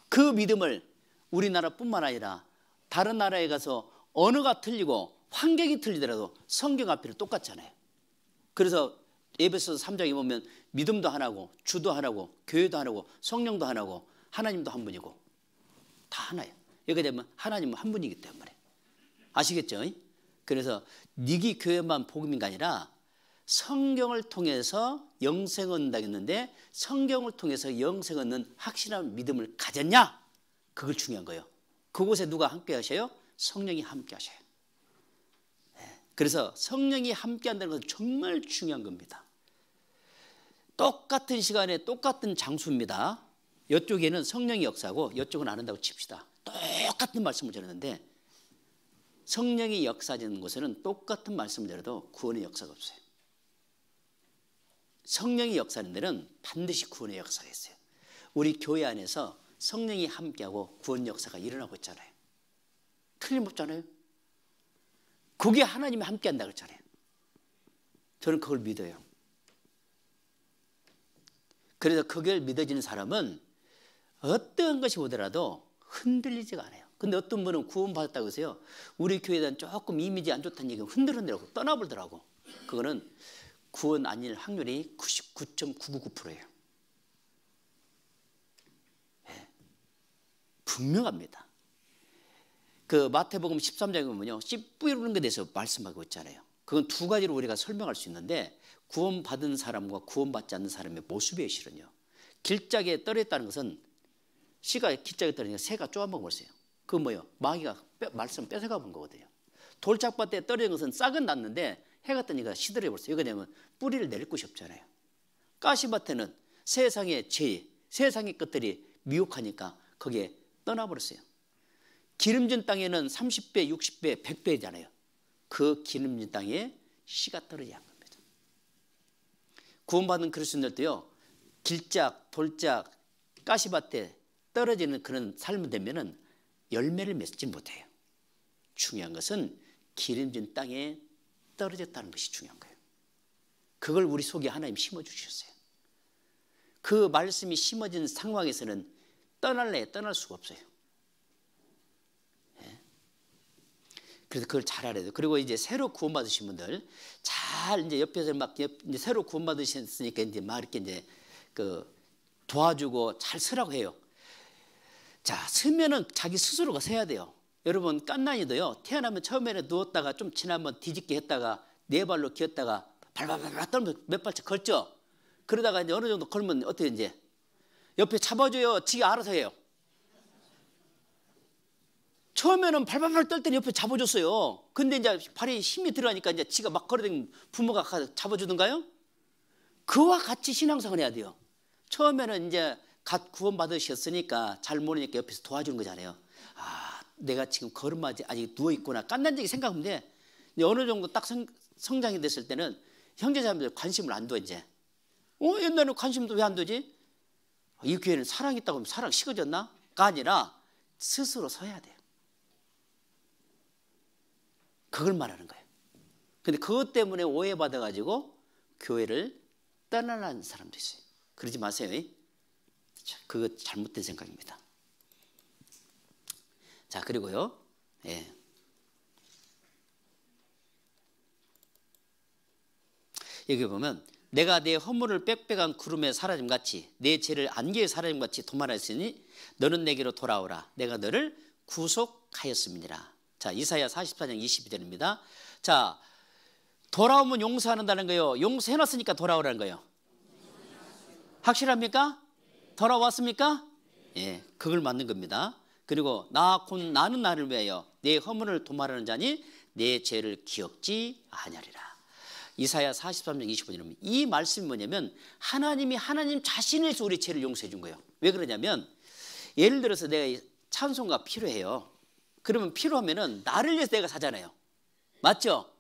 그 믿음을 우리나라뿐만 아니라 다른 나라에 가서 언어가 틀리고 환경이 틀리더라도 성경 앞에는 똑같잖아요. 그래서 에베소서 3장에 보면 믿음도 하나고 주도 하나고 교회도 하나고 성령도 하나고 하나님도 한 분이고 다 하나예요. 여기 되면 하나님은 한 분이기 때문에. 아시겠죠? 그래서 니기 교회만 복음이 아니라 성경을 통해서 영생을 얻는다고 했는데 성경을 통해서 영생을 얻는 확실한 믿음을 가졌냐? 그걸 중요한 거예요. 그곳에 누가 함께 하셔요? 성령이 함께 하셔요. 그래서 성령이 함께 한다는 것은 정말 중요한 겁니다. 똑같은 시간에 똑같은 장소입니다. 이쪽에는 성령이 역사하고 이쪽은 안 한다고 칩시다. 똑같은 말씀을 전했는데 성령이 역사하는 곳에는 똑같은 말씀을 전해도 구원의 역사가 없어요. 성령이 역사하는 데는 반드시 구원의 역사가 있어요. 우리 교회 안에서 성령이 함께하고 구원 역사가 일어나고 있잖아요. 틀림없잖아요. 그게 하나님이 함께한다고 했잖아요. 저는 그걸 믿어요. 그래서 그걸 믿어지는 사람은 어떠한 것이 오더라도 흔들리지가 않아요. 근데 어떤 분은 구원받았다고 해서요, 우리 교회에 대한 조금 이미지 안 좋다는 얘기가 흔들흔들하고 떠나버리더라고. 그거는 구원 아닐 확률이 99.999%예요. 네. 분명합니다. 그 마태복음 13장에 보면요, 씨 뿌리는 것에 대해서 말씀하고 있잖아요. 그건 두 가지로 우리가 설명할 수 있는데 구원받은 사람과 구원받지 않는 사람의 모습의 실은요, 길짝에 떨어졌다는 것은 씨가 길짝에 떨어지니까 새가 쪼아먹은 거였어요. 그건 뭐예요? 마귀가 말씀 뺏어가 본 거거든요. 돌짝밭에 떨어진 것은 싹은 났는데 해가 뜨니까 시들어 버렸어요. 이거 되면 뿌리를 내릴 곳이 없잖아요. 가시밭에는 세상의 죄, 세상의 것들이 미혹하니까 거기에 떠나버렸어요. 기름진 땅에는 30배, 60배, 100배잖아요. 그 기름진 땅에 씨가 떨어지지 않는 겁니다. 구원받은 그리스도인들도요, 길짝, 돌짝, 가시밭에 떨어지는 그런 삶이 되면은 열매를 맺지 못해요. 중요한 것은 기름진 땅에 떨어졌다는 것이 중요한 거예요. 그걸 우리 속에 하나님 심어주셨어요. 그 말씀이 심어진 상황에서는 떠날래 떠날 수가 없어요. 네. 그래서 그걸 잘 알아야 돼요. 그리고 이제 새로 구원받으신 분들 잘 이제 옆에서 막 이제 새로 구원받으셨으니까 이제 막 이렇게 이제 그 도와주고 잘 서라고 해요. 자, 서면은 자기 스스로가 서야 돼요. 여러분, 깐난이도요, 태어나면 처음에는 누웠다가 좀 지나면 뒤집게 했다가 네 발로 기었다가 발발발 떨면서 몇 발짝 걸죠. 그러다가 이제 어느 정도 걸면 어떻게 이제 옆에 잡아줘요? 지가 알아서 해요? 처음에는 발발발 떨 때는 옆에 잡아줬어요. 근데 이제 발에 힘이 들어가니까 이제 지가 막 걸어다니면 부모가 가서 잡아주던가요? 그와 같이 신앙생활 해야 돼요. 처음에는 이제 갓 구원받으셨으니까 잘 모르니까 옆에서 도와주는 거잖아요. 아, 내가 지금 걸음마지 아직 누워있구나. 깐난지게 생각하면 돼. 어느 정도 딱 성장이 됐을 때는 형제자매들 관심을 안 둬, 이제. 옛날에는 관심도 왜 안 두지? 이 교회는 사랑이 있다고 하면 사랑 식어졌나? 가 아니라 스스로 서야 돼요. 그걸 말하는 거예요. 근데 그것 때문에 오해받아가지고 교회를 떠나는 사람도 있어요. 그러지 마세요. 그거 잘못된 생각입니다. 자, 그리고요, 예. 여기 보면 내가 내 허물을 빽빽한 구름에 사라짐같이 내 죄를 안개에 사라짐같이 도말하였으니 너는 내게로 돌아오라. 내가 너를 구속하였음이니라. 자, 이사야 44장 22절입니다. 자, 돌아오면 용서한다는 거예요. 용서해놨으니까 돌아오라는 거예요. 확실합니까? 돌아왔습니까? 예, 그걸 맞는 겁니다. 그리고 나는 나를 위하여 내 허물을 도말하는 자니 내 죄를 기억지 아니하리라. 이사야 43장 25절입니다. 이 말씀이 뭐냐면 하나님이 하나님 자신에서 우리 죄를 용서해 준 거예요. 왜 그러냐면 예를 들어서 내가 찬송가 필요해요. 그러면 필요하면은 나를 위해서 내가 사잖아요. 맞죠?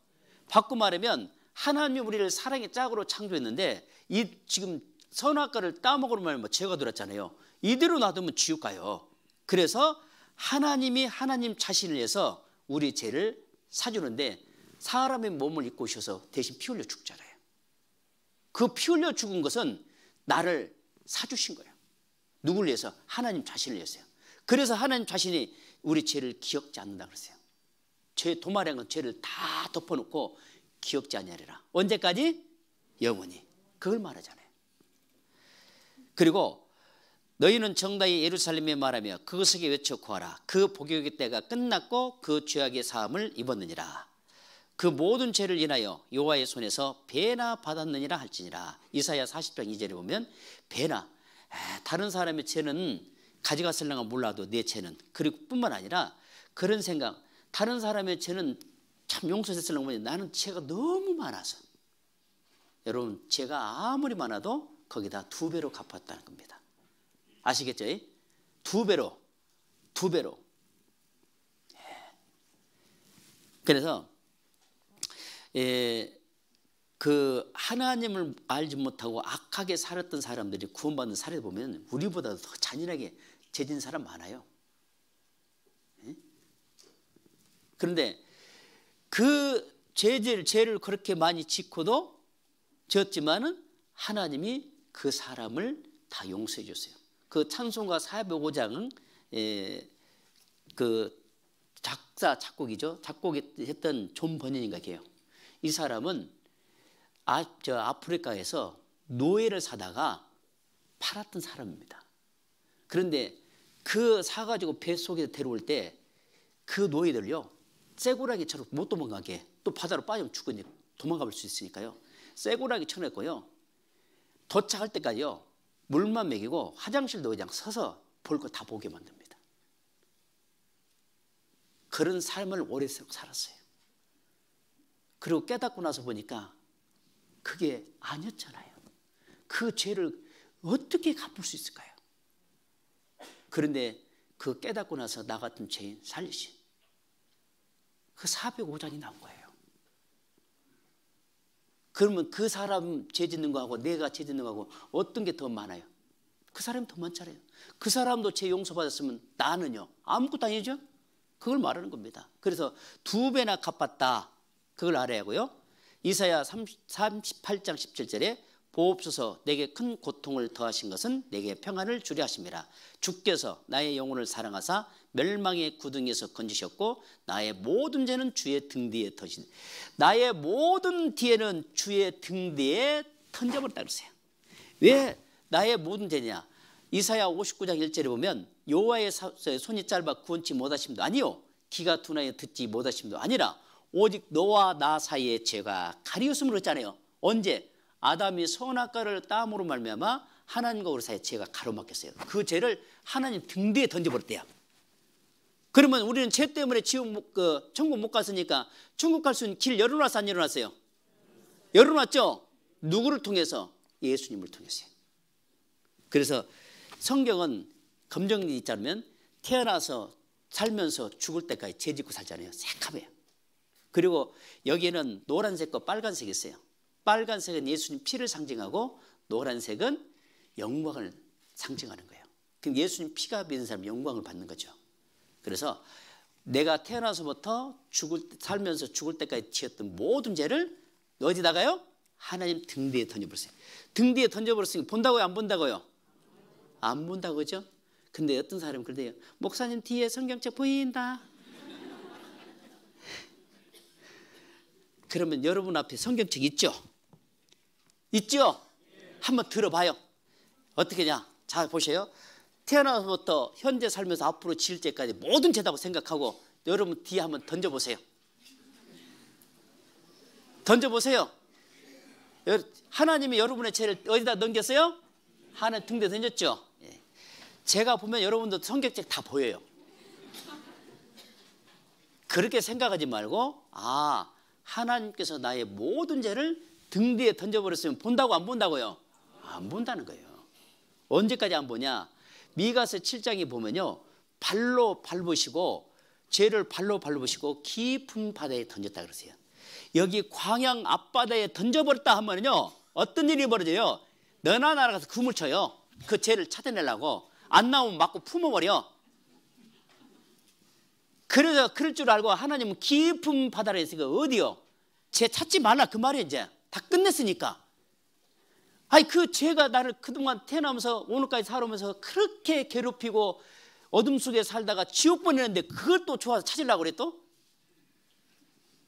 바꿔 말하면 하나님이 우리를 사랑의 짝으로 창조했는데 이 지금 선악과를 따먹으러 말면 죄가 들었잖아요. 이대로 놔두면 지옥 가요. 그래서 하나님이 하나님 자신을 위해서 우리 죄를 사주는데 사람의 몸을 입고 오셔서 대신 피 흘려 죽잖아요. 그 피 흘려 죽은 것은 나를 사주신 거예요. 누굴 위해서? 하나님 자신을 위해서요. 그래서 하나님 자신이 우리 죄를 기억지 않는다 그랬어요. 죄 도말한 건 죄를 다 덮어놓고 기억지 아니하리라. 언제까지? 영원히. 그걸 말하잖아요. 그리고 너희는 정다이 예루살렘에 말하며 그것에게 외쳐 구하라. 그 복역의 때가 끝났고 그 죄악의 사함을 입었느니라. 그 모든 죄를 인하여 여호와의 손에서 배나 받았느니라 할지니라. 이사야 40장 2절에 보면 배나 다른 사람의 죄는 가져갔을랑가 몰라도 내 죄는 그리고 뿐만 아니라 그런 생각 다른 사람의 죄는 참 용서됐을랑가 보니 나는 죄가 너무 많아서 여러분 죄가 아무리 많아도 거기다 2배로 갚았다는 겁니다. 아시겠죠? 2배로. 그래서 그 하나님을 알지 못하고 악하게 살았던 사람들이 구원받는 사례 보면 우리보다 더 잔인하게 죄진 사람 많아요. 그런데 그 죄를 그렇게 많이 짓고도 지었지만은 하나님이 그 사람을 다 용서해 줬어요. 그 찬송가 405장은 그 작곡이죠. 작곡했던 존 버닌인가 걔요. 이 사람은 아프리카에서 노예를 사다가 팔았던 사람입니다. 그런데 그 사가지고 배 속에 데려올 때 그 노예들요 쇠고라기처럼 못 도망가게 또 바다로 빠지면 죽으니 도망갈 수 있으니까요 쇠고라기 쳐냈고요 도착할 때까지요 물만 먹이고 화장실도 그냥 서서 볼 거 다 보게 만듭니다. 그런 삶을 오래 살았어요. 그리고 깨닫고 나서 보니까 그게 아니었잖아요. 그 죄를 어떻게 갚을 수 있을까요? 그런데 그 깨닫고 나서 나 같은 죄인 살리신 그 405장이 나온 거예요. 그러면 그 사람 죄 짓는 거하고 내가 죄 짓는 거하고 어떤 게 더 많아요? 그 사람이 더 많잖아요. 그 사람도 죄 용서받았으면 나는요 아무것도 아니죠? 그걸 말하는 겁니다. 그래서 2배나 갚았다. 그걸 알아야 하고요. 이사야 38장 17절에 보옵소서 내게 큰 고통을 더하신 것은 내게 평안을 주려 하심이라. 주께서 나의 영혼을 사랑하사 멸망의 구덩이에서 건지셨고 나의 모든 죄는 주의 등 뒤에 터진 나의 모든 뒤에는 주의 등 뒤에 던져버렸다 그러세요. 왜 나의 모든 죄냐? 이사야 59장 1절에 보면 여호와의 손이 짧아 구원치 못하심도 아니요 귀가 둔하여 듣지 못하심도 아니라 오직 너와 나 사이의 죄가 가리웠음으로 했잖아요. 언제? 아담이 선악과를 따므로 말미암아 하나님과 우리 사이의 죄가 가로막혔어요. 그 죄를 하나님 등 뒤에 던져버렸대요. 그러면 우리는 죄 때문에 천국 못 갔으니까 천국 갈 수 있는 길 열어놨어 안 열어놨어요? 열어놨죠? 누구를 통해서? 예수님을 통해서요. 그래서 성경은 검정이 있자면 태어나서 살면서 죽을 때까지 죄 짓고 살잖아요. 새카매요. 그리고 여기에는 노란색과 빨간색이 있어요. 빨간색은 예수님 피를 상징하고 노란색은 영광을 상징하는 거예요. 그럼 예수님 피가 믿는 사람은 영광을 받는 거죠. 그래서 내가 태어나서부터 살면서 죽을 때까지 지었던 모든 죄를 어디다가요? 하나님 등 뒤에 던져버렸어요. 등 뒤에 던져버렸으니까 본다고요? 안 본다고요? 안 본다고 그죠? 근데 어떤 사람은 그러대요. 목사님 뒤에 성경책 보인다. 그러면 여러분 앞에 성경책 있죠? 있죠? 한번 들어봐요. 어떻게냐? 자 보세요. 태어나서부터 현재 살면서 앞으로 지을 때까지 모든 죄다고 생각하고 여러분 뒤에 한번 던져보세요. 던져보세요. 하나님이 여러분의 죄를 어디다 넘겼어요? 하나님 등대 던졌죠? 제가 보면 여러분도 성경책 다 보여요. 그렇게 생각하지 말고 하나님께서 나의 모든 죄를 등 뒤에 던져버렸으면 본다고 안 본다고요? 안 본다는 거예요. 언제까지 안 보냐? 미가서 7장에 보면요 발로 밟으시고 죄를 발로 밟으시고 깊은 바다에 던졌다 그러세요. 여기 광양 앞바다에 던져버렸다 하면요, 어떤 일이 벌어져요? 너나 날아가서 그물 쳐요. 그 죄를 찾아내려고. 안 나오면 맞고 품어버려. 그래서 그럴 줄 알고 하나님은 깊은 바다를 했으니까 어디요? 죄 찾지 말라 그 말이에요. 이제 다 끝냈으니까. 아니 그 죄가 나를 그동안 태어나면서 오늘까지 살아오면서 그렇게 괴롭히고 어둠 속에 살다가 지옥 보내는데 그걸 또 좋아서 찾으려고 그래 또?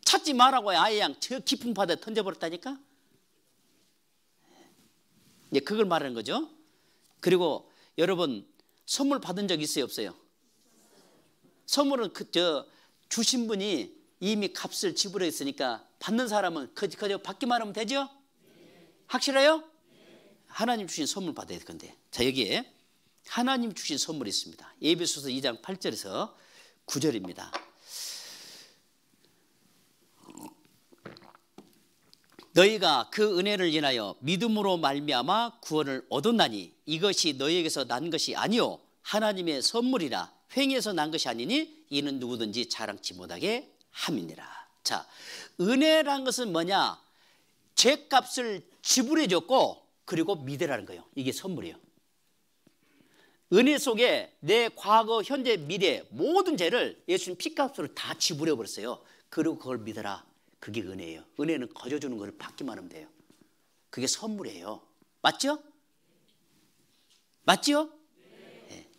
찾지 말라고 아예 그냥 저 깊은 바다에 던져버렸다니까? 이제 그걸 말하는 거죠. 그리고 여러분 선물 받은 적 있어요 없어요? 선물은 주신 분이 이미 값을 지불했으니까 받는 사람은 그저 받기만 하면 되죠? 확실해요? 하나님 주신 선물 받아야 될 건데. 자, 여기에 하나님 주신 선물이 있습니다. 에베소서 2장 8절에서 9절입니다. 너희가 그 은혜를 인하여 믿음으로 말미암아 구원을 얻었나니 이것이 너희에게서 난 것이 아니요 하나님의 선물이라 횡에서 난 것이 아니니 이는 누구든지 자랑치 못하게 함이니라. 자, 은혜란 것은 뭐냐? 죄값을 지불해 줬고 그리고 믿으라는 거예요. 이게 선물이에요. 은혜 속에 내 과거, 현재, 미래 모든 죄를 예수님 피값으로 다 지불해 버렸어요. 그리고 그걸 믿어라. 그게 은혜예요. 은혜는 거저주는 걸 받기만 하면 돼요. 그게 선물이에요. 맞죠? 맞죠? 네.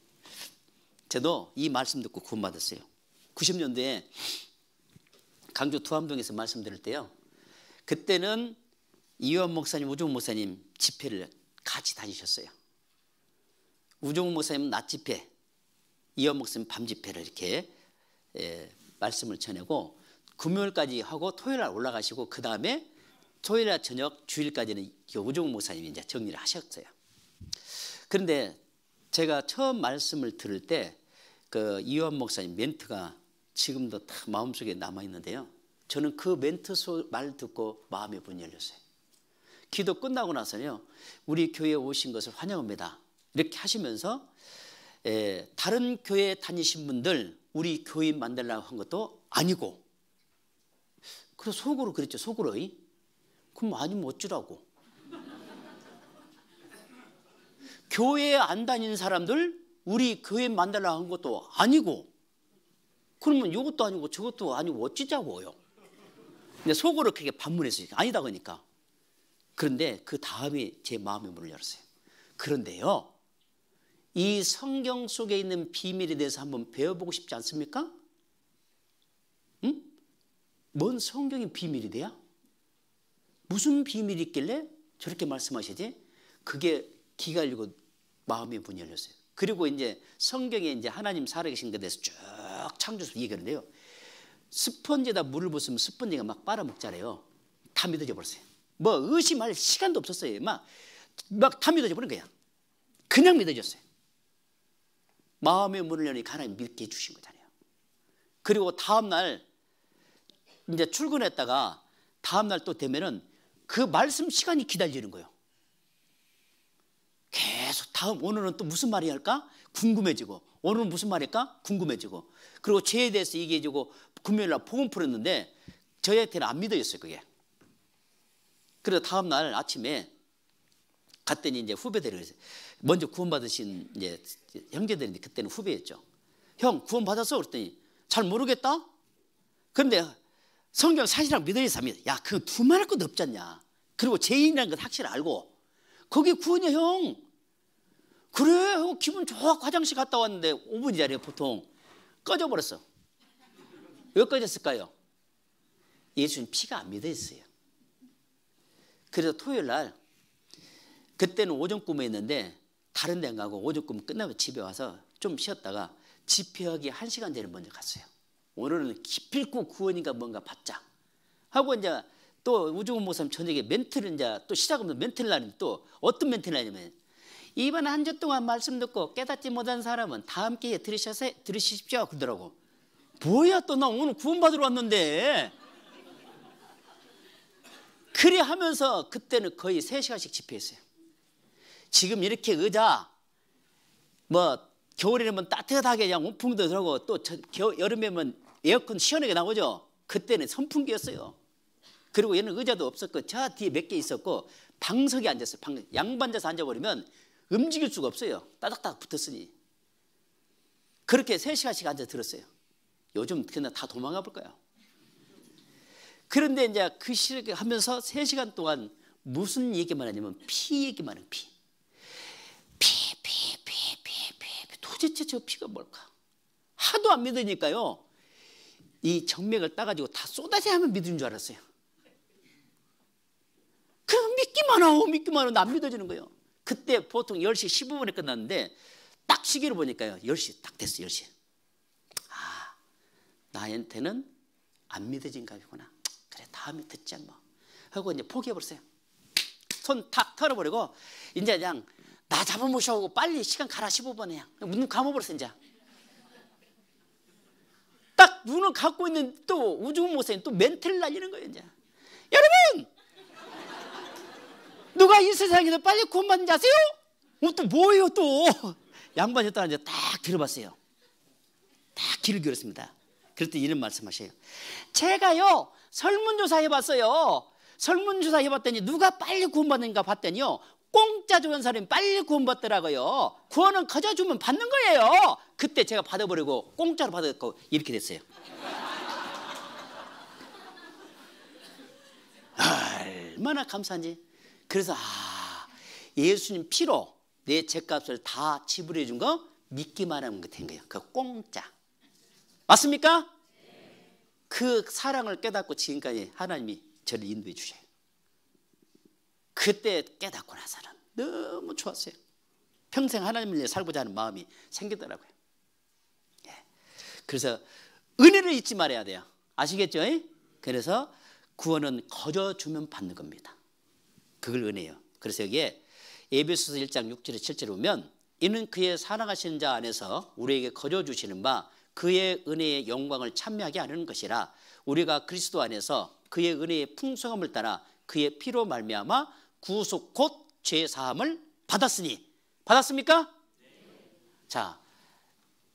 저도 이 말씀 듣고 구원받았어요. 90년대에 강주 두암동에서 말씀 드릴 때요, 그때는 이완 목사님, 우종훈 목사님 집회를 같이 다니셨어요. 우종훈 목사님은 낮 집회, 이완 목사님 밤 집회를 이렇게 말씀을 전하고 금요일까지 하고 토요일날 올라가시고 그 다음에 토요일날 저녁 주일까지는 우종훈 목사님이 이제 정리를 하셨어요. 그런데 제가 처음 말씀을 들을 때 그 이완 목사님 멘트가 지금도 다 마음속에 남아 있는데요. 저는 그 멘트 말 듣고 마음의 문이 열렸어요. 기도 끝나고 나서요, 우리 교회에 오신 것을 환영합니다. 이렇게 하시면서 다른 교회에 다니신 분들 우리 교인 만들려고 한 것도 아니고, 그래서 속으로 그랬죠. 속으로. 그럼 아니면 어쩌라고. 교회에 안 다니는 사람들 우리 교회 만들려고 한 것도 아니고, 그러면 이것도 아니고 저것도 아니고 어찌자고요. 근데 속으로 그렇게 반문했어요. 아니다 그러니까. 그런데 그 다음에 제 마음의 문을 열었어요. 그런데요, 이 성경 속에 있는 비밀에 대해서 한번 배워보고 싶지 않습니까? 응? 뭔 성경의 비밀이 돼야? 무슨 비밀이 있길래 저렇게 말씀하시지? 그게 기가 열리고 마음의 문이 열렸어요. 그리고 이제 성경에 이제 하나님 살아계신 것에 대해서 쭉 창조서 얘기하는데요, 스펀지에다 물을 부으면 스펀지가 막 빨아먹잖아요. 다 믿어져 버렸어요. 뭐 의심할 시간도 없었어요. 막 다 믿어져 버린 거야. 그냥 믿어졌어요. 마음의 문을 여니까 하나님 믿게 해주신 거잖아요. 그리고 다음날 이제 출근했다가 다음날 또 되면은 그 말씀 시간이 기다리는 거예요. 계속 다음 오늘은 또 무슨 말이 할까? 궁금해지고, 오늘은 무슨 말일까? 궁금해지고, 그리고 죄에 대해서 얘기해주고 금요일날 복음 풀었는데 저희한테는 안 믿어졌어요 그게. 그래서 다음날 아침에 갔더니 이제 후배들이 먼저 구원받으신 이제 형제들인데 그때는 후배였죠. 형 구원 받았어? 그랬더니 잘 모르겠다. 그런데 성경 사실랑 믿어야지 합니다. 야, 그건 두말할 것도 없지 않냐. 그리고 죄인이라는 건 확실히 알고 그게 구원이야 형. 그래 형 기분 좋아. 화장실 갔다 왔는데 5분이잖아요 보통. 꺼져버렸어. 왜 꺼졌을까요? 예수님 피가 안 믿어졌어요. 그래서 토요일날 그때는 오전 꿈에 있는데 다른 데 안 가고 오전 꿈 끝나고 집에 와서 좀 쉬었다가 집회하기 1시간 전에 먼저 갔어요. 오늘은 기필코 구원인가 뭔가 받자 하고 이제 또 우종훈 목사님 저녁에 멘트를 이제 또 시작하면 멘트를 하는데 또 어떤 멘트를 하냐면, 이번 한 주 동안 말씀 듣고 깨닫지 못한 사람은 다음 기회에 들으십시오 그러더라고. 뭐야 또 나 오늘 구원 받으러 왔는데. 그래 하면서 그때는 거의 3시간씩 집회했어요. 지금 이렇게 의자 뭐 겨울에는 따뜻하게 그냥 온풍도 들어오고 또 여름에면 에어컨 시원하게 나오죠. 그때는 선풍기였어요. 그리고 얘는 의자도 없었고 저 뒤에 몇 개 있었고 방석에 앉았어요. 양반자서 앉아버리면 움직일 수가 없어요. 따닥따닥 붙었으니. 그렇게 3시간씩 앉아 들었어요. 요즘 그냥 다 도망가 볼까요? 그런데 이제 그 시를 하면서 3시간 동안 무슨 얘기만 하냐면 피 얘기만 해요. 피. 도대체 저 피가 뭘까? 하도 안 믿으니까요. 이 정맥을 따가지고 다 쏟아져야 하면 믿는 줄 알았어요. 그럼 믿기만 하고 안 믿어지는 거예요. 그때 보통 10시 15분에 끝났는데 딱 시계를 보니까요. 10시 딱 됐어요. 10시. 아, 나한테는 안 믿어진 값이구나. 그래, 다음에 듣자 뭐. 하고 이제 포기해버렸어요. 손 탁 털어버리고 이제 그냥 나 잡아모셔오고 빨리 시간 가라 15분에 눈 감아버렸어. 이제 딱 눈을 감고 있는 또 우주문 목사님 또 멘트를 날리는 거예요. 이제 여러분 누가 이 세상에서 빨리 구원받는지 아세요? 또 뭐예요 또? 양반이었다가 이제 딱 들어봤어요. 딱 귀를 기울였습니다. 그럴 때 이런 말씀하셔요. 제가요 설문조사 해봤어요. 설문조사 해봤더니 누가 빨리 구원받는가 봤더니요 공짜 주는 사람이 빨리 구원받더라고요. 구원은 거저 주면 받는 거예요. 그때 제가 받아버리고 공짜로 받았고 이렇게 됐어요. 얼마나 감사한지. 그래서 예수님 피로 내 죄값을 다 지불해 준 거 믿기만 하면 된 거예요. 그 공짜. 맞습니까? 그 사랑을 깨닫고 지금까지 하나님이 저를 인도해 주셔요. 그때 깨닫고 나서는 너무 좋았어요. 평생 하나님을 위해 살고자 하는 마음이 생기더라고요. 예. 그래서 은혜를 잊지 말아야 돼요. 아시겠죠? 그래서 구원은 거저 주면 받는 겁니다. 그걸 은혜예요. 그래서 여기에 에베소서 1장 6절에 7절에 보면 이는 그의 사랑하시는 자 안에서 우리에게 거저 주시는 바 그의 은혜의 영광을 찬미하게 하는 것이라. 우리가 그리스도 안에서 그의 은혜의 풍성함을 따라 그의 피로 말미암아 구속 곧 죄 사함을 받았으니. 받았습니까? 자,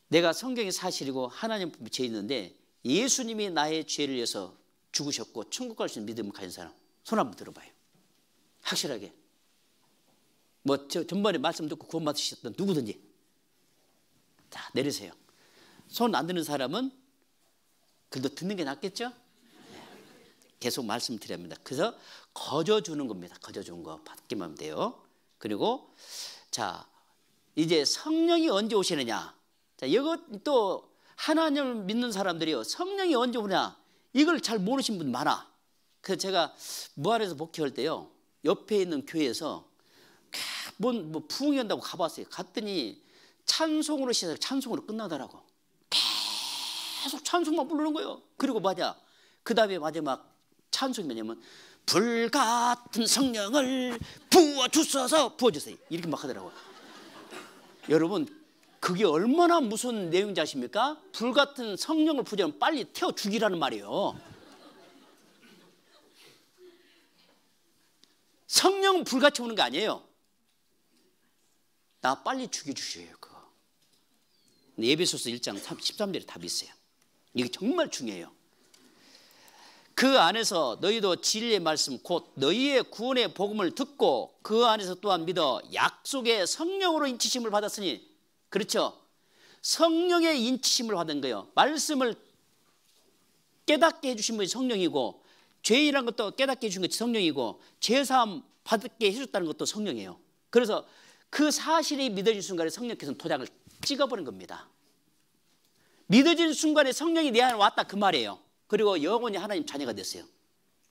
내가 성경이 사실이고 하나님 밑에 있는데 예수님이 나의 죄를 위해서 죽으셨고 천국 갈 수 있는 믿음을 가진 사람 손 한번 들어봐요. 확실하게. 뭐 전번에 말씀 듣고 구원 받으셨던 누구든지. 자, 내리세요. 손 안 드는 사람은 그래도 듣는 게 낫겠죠? 계속 말씀드립니다. 그래서 거저 주는 겁니다. 거저 주는 거 받기만 하면 돼요. 그리고 자, 이제 성령이 언제 오시느냐. 자, 이것 또 하나님을 믿는 사람들이요. 성령이 언제 오냐. 이걸 잘 모르신 분 많아. 그래서 제가 무안에서 목회할 때요. 옆에 있는 교회에서 뭐 부흥이 한다고 가봤어요. 갔더니 찬송으로 시작해서 찬송으로 끝나더라고. 계속 찬송만 부르는 거예요. 그리고 맞아. 그 다음에 마지막 찬송이 뭐냐면 불같은 성령을 부어주소서 부어주세요. 이렇게 막 하더라고요. 여러분 그게 얼마나 무슨 내용인지 아십니까? 불같은 성령을 부으면 빨리 태워 죽이라는 말이에요. 성령은 불같이 오는 거 아니에요. 나 빨리 죽여주셔요. 그거. 에베소서 1장 13절에 답이 있어요. 이게 정말 중요해요. 그 안에서 너희도 진리의 말씀 곧 너희의 구원의 복음을 듣고 그 안에서 또한 믿어 약속의 성령으로 인치심을 받았으니. 그렇죠? 성령의 인치심을 받은 거예요. 말씀을 깨닫게 해주신 분이 성령이고 죄인이라는 것도 깨닫게 해주신 것이 성령이고 죄사함 받게 해줬다는 것도 성령이에요. 그래서 그 사실이 믿어진 순간에 성령께서는 도장을 찍어버린 겁니다. 믿어진 순간에 성령이 내 안에 왔다 그 말이에요. 그리고 영원히 하나님 자녀가 됐어요.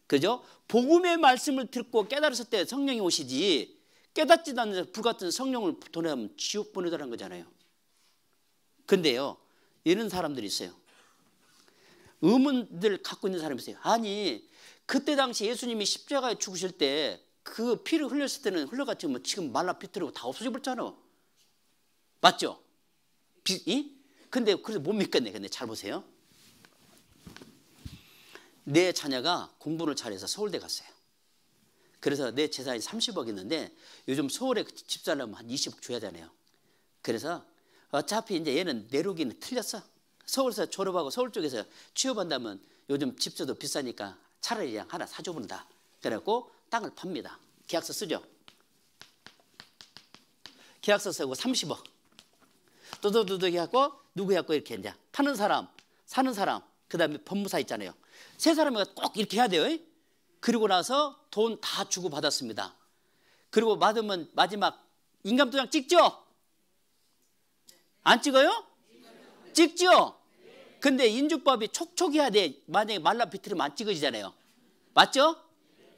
그죠? 복음의 말씀을 듣고 깨달았을 때 성령이 오시지 깨닫지도 않는 불같은 성령을 보내면 지옥 보내더라는 거잖아요. 근데요 이런 사람들이 있어요. 의문들 갖고 있는 사람이 있어요. 아니 그때 당시 예수님이 십자가에 죽으실 때 그 피를 흘렸을 때는 흘러갔지 뭐 지금 말라 비틀고 다 없어져 버렸잖아. 맞죠? 근데 그래서 못 믿겠네. 근데 잘 보세요. 내 자녀가 공부를 잘해서 서울대 갔어요. 그래서 내 재산이 30억 있는데 요즘 서울에 집 살려면 한 20억 줘야 되네요. 그래서 어차피 이제 얘는 내로기는 틀렸어. 서울에서 졸업하고 서울 쪽에서 취업한다면 요즘 집세도 비싸니까 차라리 그냥 하나 사줘본다. 그래갖고 땅을 팝니다. 계약서 쓰죠. 계약서 쓰고 30억. 또도도도 해갖고 누구 해갖고 이렇게 이제 파는 사람, 사는 사람, 그 다음에 법무사 있잖아요. 세 사람이 꼭 이렇게 해야 돼요. 그리고 나서 돈 다 주고 받았습니다. 그리고 받으면 마지막 인감도장 찍죠? 안 찍어요? 찍죠? 근데 인주법이 촉촉해야 돼. 만약에 말라 비틀으면 안 찍어지잖아요. 맞죠?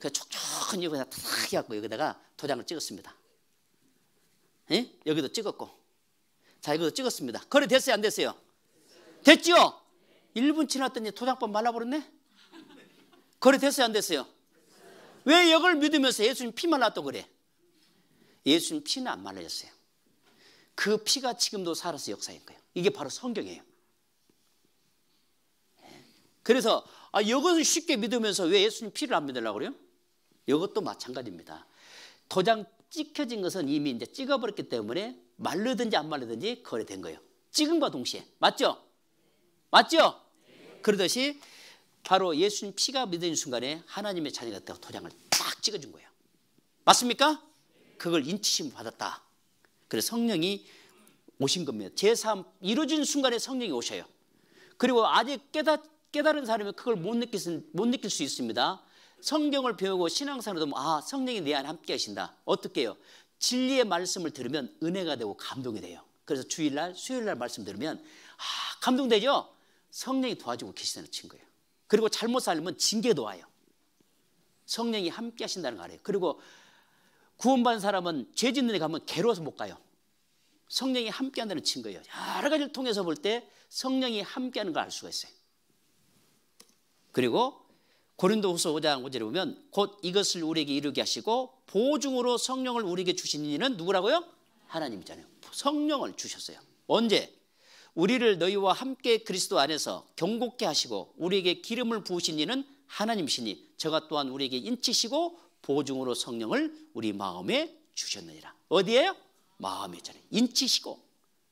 그 촉촉한 여기다 탁 해갖고 여기다가 도장을 찍었습니다. 예? 여기도 찍었고. 자, 이것도 찍었습니다. 거래 됐어요? 안 됐어요? 됐죠? 1분 지났더니 도장법 말라버렸네? 거래 됐어요? 안 됐어요? 왜 이걸 믿으면서 예수님 피 말랐다고 그래? 예수님 피는 안 말라졌어요. 그 피가 지금도 살아서 역사인 거예요. 이게 바로 성경이에요. 그래서 이것을 쉽게 믿으면서 왜 예수님 피를 안 믿으려고 그래요? 이것도 마찬가지입니다. 도장 찍혀진 것은 이미 이제 찍어버렸기 때문에 말르든지 안 말르든지 거래된 거예요. 찍은과 동시에. 맞죠? 맞죠? 그러듯이 바로 예수님 피가 믿어진 순간에 하나님의 자녀가 됐다고 도장을 딱 찍어준 거예요. 맞습니까? 그걸 인치심을 받았다. 그래서 성령이 오신 겁니다. 제3 이루어진 순간에 성령이 오셔요. 그리고 아직 깨달은 사람이 그걸 못 느낄 수 있습니다. 성경을 배우고 신앙생활을 하면 성령이 내 안에 함께 하신다. 어떻게 해요? 진리의 말씀을 들으면 은혜가 되고 감동이 돼요. 그래서 주일날, 수요일날 말씀 들으면 감동되죠? 성령이 도와주고 계시다는 증거예요. 그리고 잘못 살면 징계도 와요. 성령이 함께 하신다는 거 알아요. 그리고 구원받은 사람은 죄 짓는 데 가면 괴로워서 못 가요. 성령이 함께 한다는 증거예요. 여러 가지를 통해서 볼 때 성령이 함께 하는 걸 알 수가 있어요. 그리고 고린도후서 5장 5절에 보면 곧 이것을 우리에게 이루게 하시고 보증으로 성령을 우리에게 주신 이는 누구라고요? 하나님이잖아요. 성령을 주셨어요. 언제? 우리를 너희와 함께 그리스도 안에서 경고케 하시고 우리에게 기름을 부으신 이는 하나님이시니 저가 또한 우리에게 인치시고 보증으로 성령을 우리 마음에 주셨느니라. 어디에요? 마음에 있잖아요. 인치시고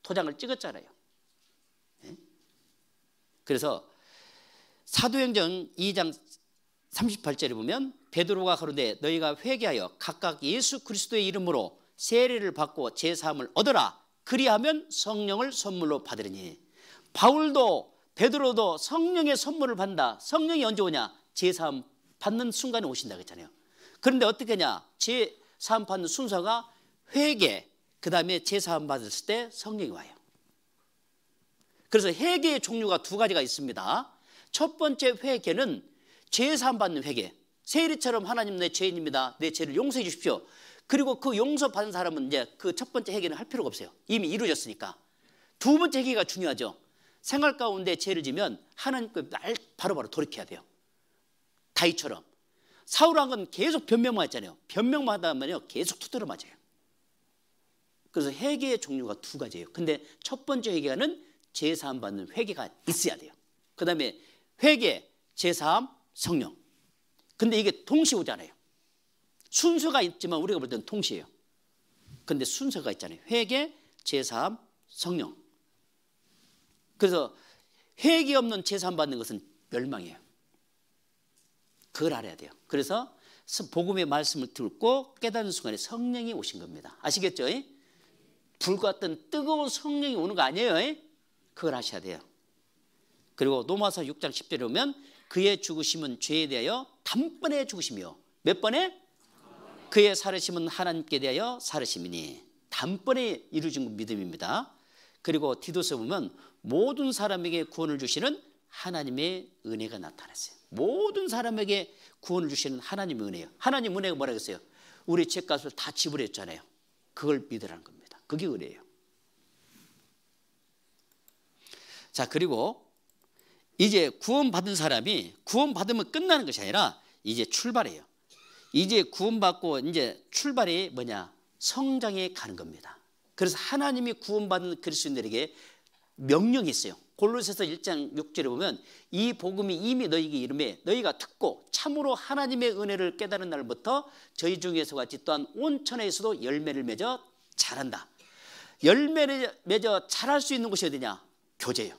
도장을 찍었잖아요. 네? 그래서 사도행전 2장 38절에 보면 베드로가 가로되 너희가 회개하여 각각 예수 그리스도의 이름으로 세례를 받고 제사함을 얻어라. 그리하면 성령을 선물로 받으리니. 바울도 베드로도 성령의 선물을 받는다. 성령이 언제 오냐? 제사함 받는 순간에 오신다 그랬잖아요. 그런데 어떻게 하냐? 제사함 받는 순서가 회개, 그 다음에 제사함 받았을 때 성령이 와요. 그래서 회개의 종류가 두 가지가 있습니다. 첫 번째 회개는 제사함 받는 회개. 세리처럼 하나님 내 죄인입니다. 내 죄를 용서해 주십시오. 그리고 그 용서 받은 사람은 이제 그 첫 번째 회개는 할 필요가 없어요. 이미 이루어졌으니까. 두 번째 회개가 중요하죠. 생활 가운데 죄를 지면 하나님께 바로바로 돌이켜야 돼요. 다윗처럼. 사울한 건 계속 변명만 했잖아요. 변명만 하다 보면요 계속 두드려 맞아요. 그래서 회개의 종류가 두 가지예요. 근데 첫 번째 회개는 제사함 받는 회개가 있어야 돼요. 그 다음에 회개, 제사함, 성령. 근데 이게 동시에 오잖아요. 순서가 있지만 우리가 볼 때는 동시에요. 근데 순서가 있잖아요. 회개, 제사함, 성령. 그래서 회개 없는 제사함 받는 것은 멸망이에요. 그걸 알아야 돼요. 그래서 복음의 말씀을 듣고 깨닫는 순간에 성령이 오신 겁니다. 아시겠죠? 불과 같은 뜨거운 성령이 오는 거 아니에요? 그걸 아셔야 돼요. 그리고 로마서 6장 10절에 보면 그의 죽으심은 죄에 대하여 단번에 죽으시며 몇 번에? 그의 살으심은 하나님께 대하여 살으심이니. 단번에 이루어진 믿음입니다. 그리고 디도서에 보면 모든 사람에게 구원을 주시는 하나님의 은혜가 나타났어요. 모든 사람에게 구원을 주시는 하나님의 은혜예요. 하나님 은혜가 뭐라고 했어요? 우리 죄값을 다 지불했잖아요. 그걸 믿으라는 겁니다. 그게 은혜예요. 자, 그리고 이제 구원받은 사람이 구원받으면 끝나는 것이 아니라 이제 출발해요. 이제 구원받고 이제 출발이 뭐냐? 성장해 가는 겁니다. 그래서 하나님이 구원받은 그리스도인들에게 명령이 있어요. 골로새서 1장 6절에 보면 이 복음이 이미 너희에게 이름에 너희가 듣고 참으로 하나님의 은혜를 깨달은 날부터 저희 중에서 같이 또한 온 천하에서도 열매를 맺어 자란다. 열매를 맺어 자랄 수 있는 곳이 어디냐? 교제예요.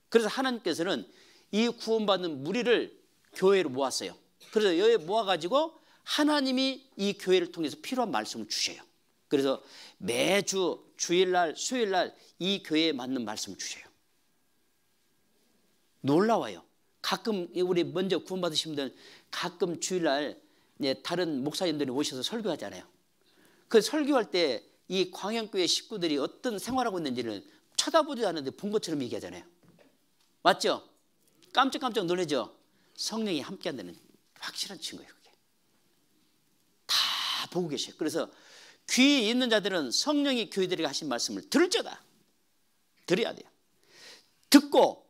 그래서 하나님께서는 이 구원받은 무리를 교회로 모았어요. 그래서 여기에 모아가지고 하나님이 이 교회를 통해서 필요한 말씀을 주셔요. 그래서 매주 주일날 수요일날 이 교회에 맞는 말씀을 주셔요. 놀라워요. 가끔 우리 먼저 구원받으신 분들 가끔 주일날 다른 목사님들이 오셔서 설교하잖아요. 그 설교할 때 이 광양교회 식구들이 어떤 생활하고 있는지를 쳐다보지도 않는데 본 것처럼 얘기하잖아요. 맞죠? 깜짝깜짝 놀라죠? 성령이 함께한다는 확실한 증거예요. 그게. 다 보고 계셔요. 그래서 귀 있는 자들은 성령이 교회들에게 하신 말씀을 들을지어다. 들어야 돼요. 듣고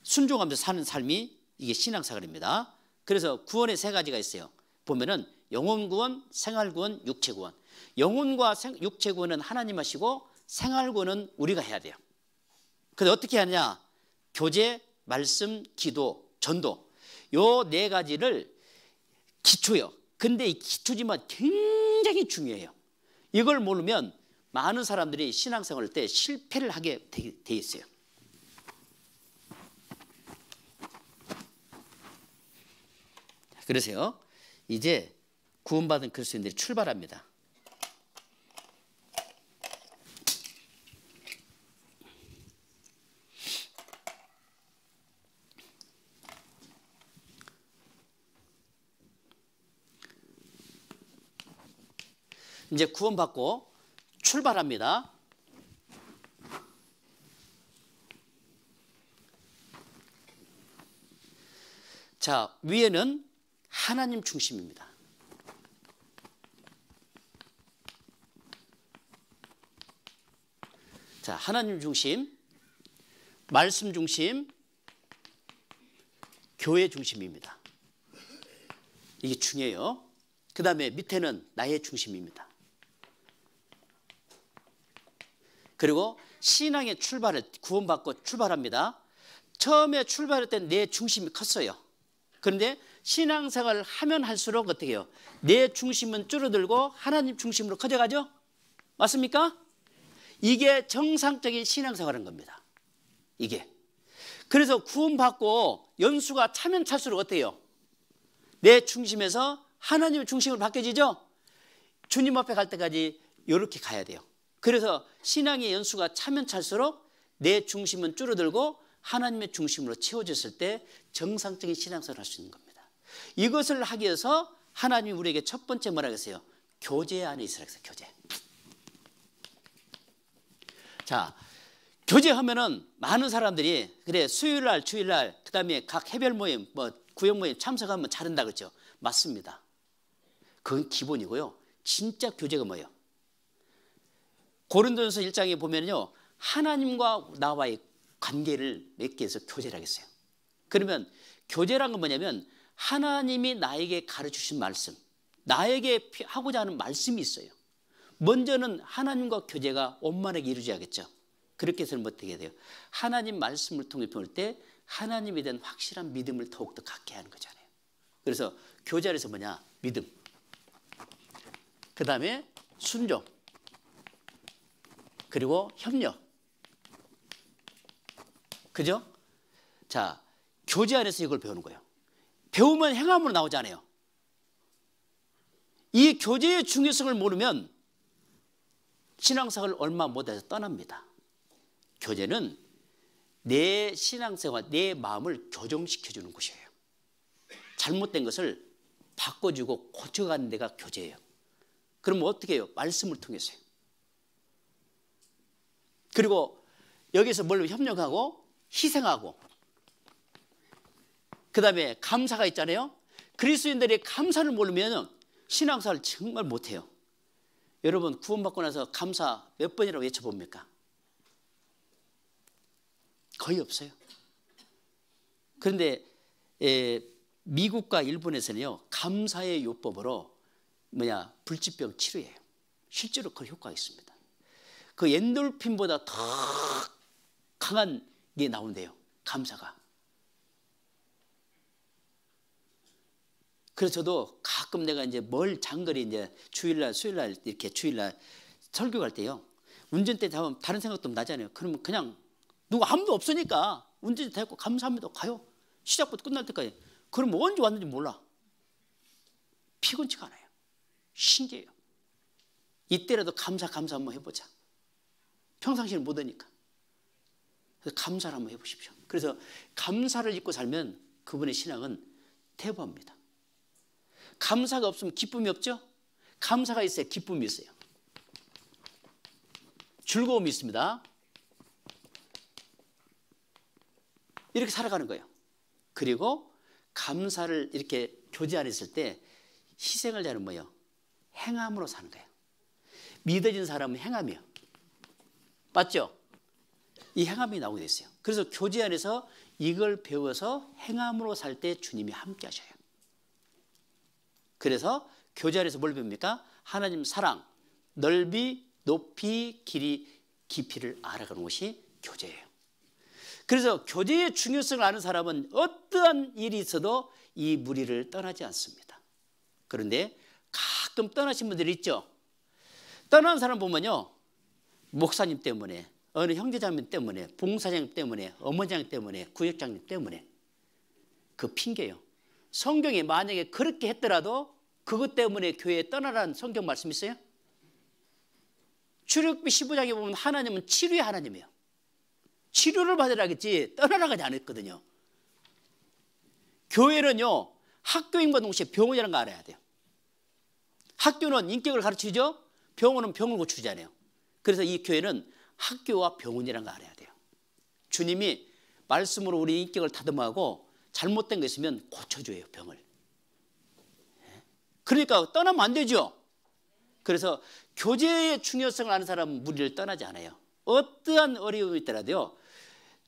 순종하면서 사는 삶이 이게 신앙생활입니다. 그래서 구원의 세 가지가 있어요. 보면은 영혼구원, 생활구원, 육체구원. 영혼과 육체구원은 하나님 하시고 생활구원은 우리가 해야 돼요. 그래서 어떻게 하냐? 교제, 말씀, 기도, 전도. 요 네 가지를 기초요. 근데 이 기초지만 굉장히 중요해요. 이걸 모르면 많은 사람들이 신앙생활 때 실패를 하게 돼 있어요. 그래서요, 이제 구원받은 그리스도인들이 출발합니다. 이제 구원받고 출발합니다. 자, 위에는 하나님 중심입니다. 자, 하나님 중심, 말씀 중심, 교회 중심입니다. 이게 중요해요. 그 다음에 밑에는 나의 중심입니다. 그리고 신앙의 출발을 구원받고 출발합니다. 처음에 출발할 때 내 중심이 컸어요. 그런데 신앙생활을 하면 할수록 어떻게 해요? 내 중심은 줄어들고 하나님 중심으로 커져가죠? 맞습니까? 이게 정상적인 신앙생활인 겁니다. 이게. 그래서 구원받고 연수가 차면 찰수록 어떻게 해요? 내 중심에서 하나님의 중심으로 바뀌어지죠? 주님 앞에 갈 때까지 이렇게 가야 돼요. 그래서 신앙의 연수가 차면 찰수록 내 중심은 줄어들고 하나님의 중심으로 채워졌을 때 정상적인 신앙생활을 할 수 있는 겁니다. 이것을 하기 위해서 하나님이 우리에게 첫 번째 뭐라고 했어요? 교제 안에 있으라고 했어요. 교제. 자, 교제하면은 많은 사람들이 그래 수요일날 주일날 그 다음에 각 해별 모임 구역 모임 참석하면 잘한다 그랬죠. 맞습니다. 그건 기본이고요. 진짜 교제가 뭐예요? 고린도전서 1장에 보면요, 하나님과 나와의 관계를 맺기 위해서 교제를 하겠어요. 그러면 교제란 건 뭐냐면 하나님이 나에게 가르치신 말씀, 나에게 하고자 하는 말씀이 있어요. 먼저는 하나님과 교제가 원만하게 이루어져야겠죠. 그렇게 해서는 어떻게 해야 돼요? 하나님 말씀을 통해 배울 때 하나님에 대한 확실한 믿음을 더욱더 갖게 하는 거잖아요. 그래서 교제 안에서 뭐냐? 믿음. 그 다음에 순종. 그리고 협력. 그죠? 자, 교제 안에서 이걸 배우는 거예요. 배우면 행함으로 나오잖아요. 이 교제의 중요성을 모르면 신앙생활을 얼마 못해서 떠납니다. 교제는 내 신앙생활, 내 마음을 교정시켜주는 곳이에요. 잘못된 것을 바꿔주고 고쳐가는 데가 교제예요. 그럼 어떻게 해요? 말씀을 통해서요. 그리고 여기서 뭘로 협력하고 희생하고 그 다음에 감사가 있잖아요. 그리스도인들이 감사를 모르면 신앙생활을 정말 못해요. 여러분 구원받고 나서 감사 몇 번이라고 외쳐봅니까? 거의 없어요. 그런데 미국과 일본에서는요, 감사의 요법으로 불치병 치료예요. 실제로 그 효과가 있습니다. 그 엔돌핀보다 더 강한 게 나온대요. 감사가. 그래서 저도 가끔 내가 이제 장거리 이제 주일날, 수요일날 이렇게 주일날 설교 갈 때요. 운전대 잡으면 다른 생각도 나잖아요. 그러면 그냥 누구 아무도 없으니까 운전대 잡고 감사합니다 가요. 시작부터 끝날 때까지. 그러면 언제 왔는지 몰라. 피곤치가 않아요. 신기해요. 이때라도 감사 한번 해보자. 평상시에 못 하니까. 그래서 감사를 한번 해보십시오. 그래서 감사를 잊고 살면 그분의 신앙은 퇴보합니다. 감사가 없으면 기쁨이 없죠? 감사가 있어야 기쁨이 있어요. 즐거움이 있습니다. 이렇게 살아가는 거예요. 그리고 감사를 이렇게 교제 안에 있을 때 희생을 잘하는 뭐예요? 행함으로 사는 거예요. 믿어진 사람은 행함이에요. 맞죠? 이 행함이 나오게 됐어요. 그래서 교제 안에서 이걸 배워서 행함으로 살 때 주님이 함께 하셔요. 그래서 교제 안에서 뭘 배웁니까? 하나님 사랑, 넓이, 높이, 길이, 깊이를 알아가는 것이 교제예요. 그래서 교제의 중요성을 아는 사람은 어떠한 일이 있어도 이 무리를 떠나지 않습니다. 그런데 가끔 떠나신 분들이 있죠. 떠나는 사람 보면요, 목사님 때문에, 어느 형제자매 때문에, 봉사장 때문에, 어머니장 때문에, 구역장님 때문에 그 핑계예요. 성경에 만약에 그렇게 했더라도 그것 때문에 교회에 떠나라는 성경 말씀 있어요? 출애굽기 15장에 보면 하나님은 치료의 하나님이에요. 치료를 받으라 하겠지 떠나라고 하지 않았거든요. 교회는요, 학교인과 동시에 병원이라는 거 알아야 돼요. 학교는 인격을 가르치죠. 병원은 병을 고치잖아요. 그래서 이 교회는 학교와 병원이라는 거 알아야 돼요. 주님이 말씀으로 우리 인격을 다듬어하고 잘못된 거 있으면 고쳐줘요, 병을. 그러니까 떠나면 안 되죠. 그래서 교제의 중요성을 아는 사람은 무리를 떠나지 않아요. 어떠한 어려움이 있더라도요,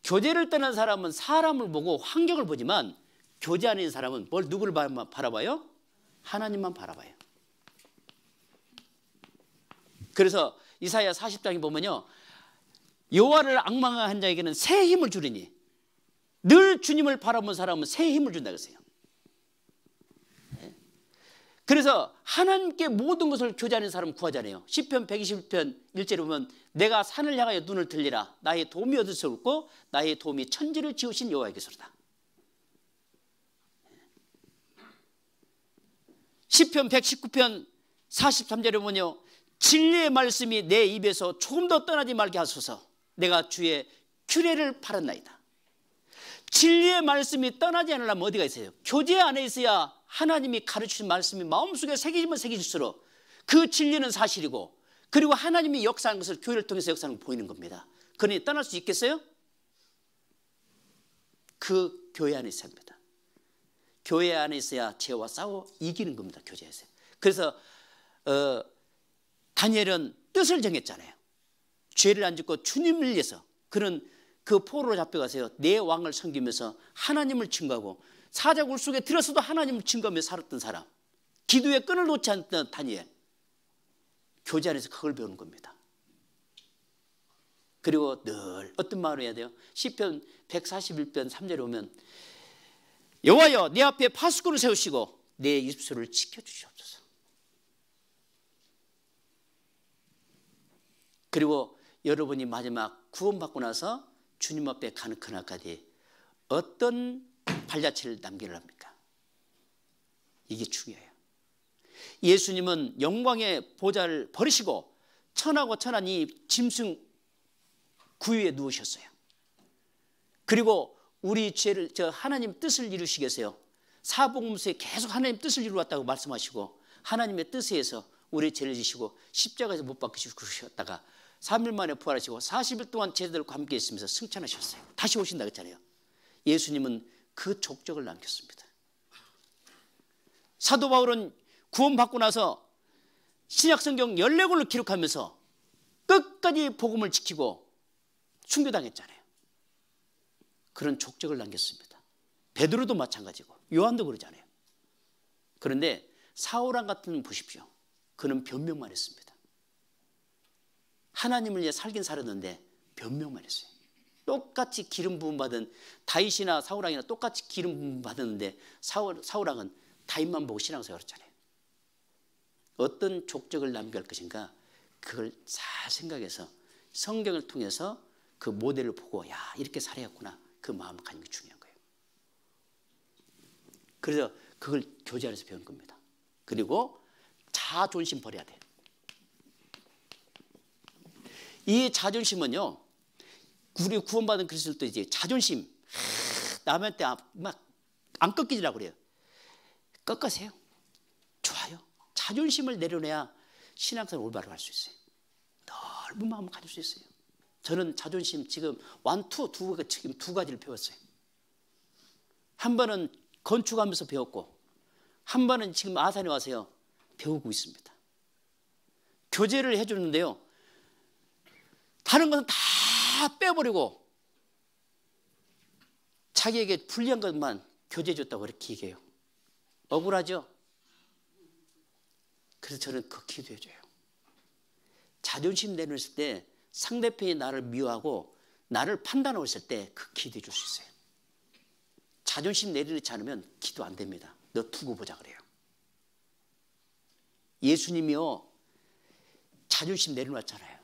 교제를 떠난 사람은 사람을 보고 환경을 보지만 교제 안에 있는 사람은 누구를 바라봐요? 하나님만 바라봐요. 그래서 이사야 40장에 보면요, 여호와를 앙망한 자에게는 새 힘을 주리니, 늘 주님을 바라본 사람은 새 힘을 준다고 했어요. 그래서 하나님께 모든 것을 교제하는 사람은 구하잖아요. 시편 121편 1절에 보면 내가 산을 향하여 눈을 들리라. 나의 도움이 어디서 올고 나의 도움이 천지를 지으신 여호와에게서로다. 시편 119편 43절에 보면요, 진리의 말씀이 내 입에서 조금 더 떠나지 말게 하소서. 내가 주의 규례를 바랐나이다. 진리의 말씀이 떠나지 않으려면 어디가 있어요? 교제 안에 있어야 하나님이 가르치신 말씀이 마음속에 새기면 새기실수록 그 진리는 사실이고, 그리고 하나님이 역사하는 것을 교회를 통해서 역사하는 거 보이는 겁니다. 그러니 떠날 수 있겠어요? 그 교회 안에 있어야 합니다. 교회 안에 있어야 죄와 싸워 이기는 겁니다. 교제에서. 그래서 다니엘은 뜻을 정했잖아요. 죄를 안 짓고 주님을 위해서. 그런 그 포로로 잡혀가서요, 내 왕을 섬기면서 하나님을 증거하고 사자굴 속에 들어서도 하나님을 증거하며 살았던 사람, 기도의 끈을 놓지 않던 다니엘. 교제 안에서 그걸 배우는 겁니다. 그리고 늘 어떤 말을 해야 돼요? 시편 141편 3절에 오면 여호와여 내 앞에 파수꾼을 세우시고 내 입술을 지켜주시옵소서. 그리고 여러분이 마지막 구원받고 나서 주님 앞에 가는 그날까지 어떤 발자취를 남기려 합니까? 이게 중요해요. 예수님은 영광의 보좌를 버리시고 천하고 천한 이 짐승 구유에 누우셨어요. 그리고 우리 죄를, 하나님 뜻을 이루시기 위해서요, 사복음서에 계속 하나님 뜻을 이루었다고 말씀하시고 하나님의 뜻에 의해서 우리의 죄를 지시고 십자가에서 못 박히셨다가 3일 만에 부활하시고 40일 동안 제자들과 함께 있으면서 승천하셨어요. 다시 오신다 그랬잖아요. 예수님은 그 족적을 남겼습니다. 사도 바울은 구원받고 나서 신약성경 14권을 기록하면서 끝까지 복음을 지키고 순교당했잖아요. 그런 족적을 남겼습니다. 베드로도 마찬가지고 요한도 그러잖아요. 그런데 사울왕 같은 분 보십시오. 그는 변명만 했습니다. 하나님을 위해 살긴 살았는데 변명만 했어요. 똑같이 기름 부음 받은 다윗이나 사울왕이나 똑같이 기름 부음 받았는데 사울왕은 다윗만 보고 신앙생활 했잖아요. 어떤 족적을 남겨갈 것인가, 그걸 잘 생각해서 성경을 통해서 그 모델을 보고 야 이렇게 살아야겠구나 그 마음을 가지는 게 중요한 거예요. 그래서 그걸 교제 안에서 배운 겁니다. 그리고 자존심 버려야 돼요. 이 자존심은요, 우리 구원받은 그리스도도 이제 자존심 남한테 막 안 꺾이지라고 그래요. 꺾으세요. 좋아요. 자존심을 내려내야 신앙생활 올바로 할 수 있어요. 넓은 마음을 가질 수 있어요. 저는 자존심 지금 지금 두 가지를 배웠어요. 한 번은 건축하면서 배웠고 한 번은 지금 아산에 와서요 배우고 있습니다. 교제를 해주는데요, 다른 것은 다 빼버리고 자기에게 불리한 것만 교제해줬다고 그렇게 얘기해요. 억울하죠? 그래서 저는 그 기도해줘요. 자존심 내놓을 때 상대편이 나를 미워하고 나를 판단하고 있을 때 그 기도해 줄 수 있어요. 자존심 내려놓지 않으면 기도 안 됩니다. 너 두고 보자 그래요. 예수님이요 자존심 내려놨잖아요.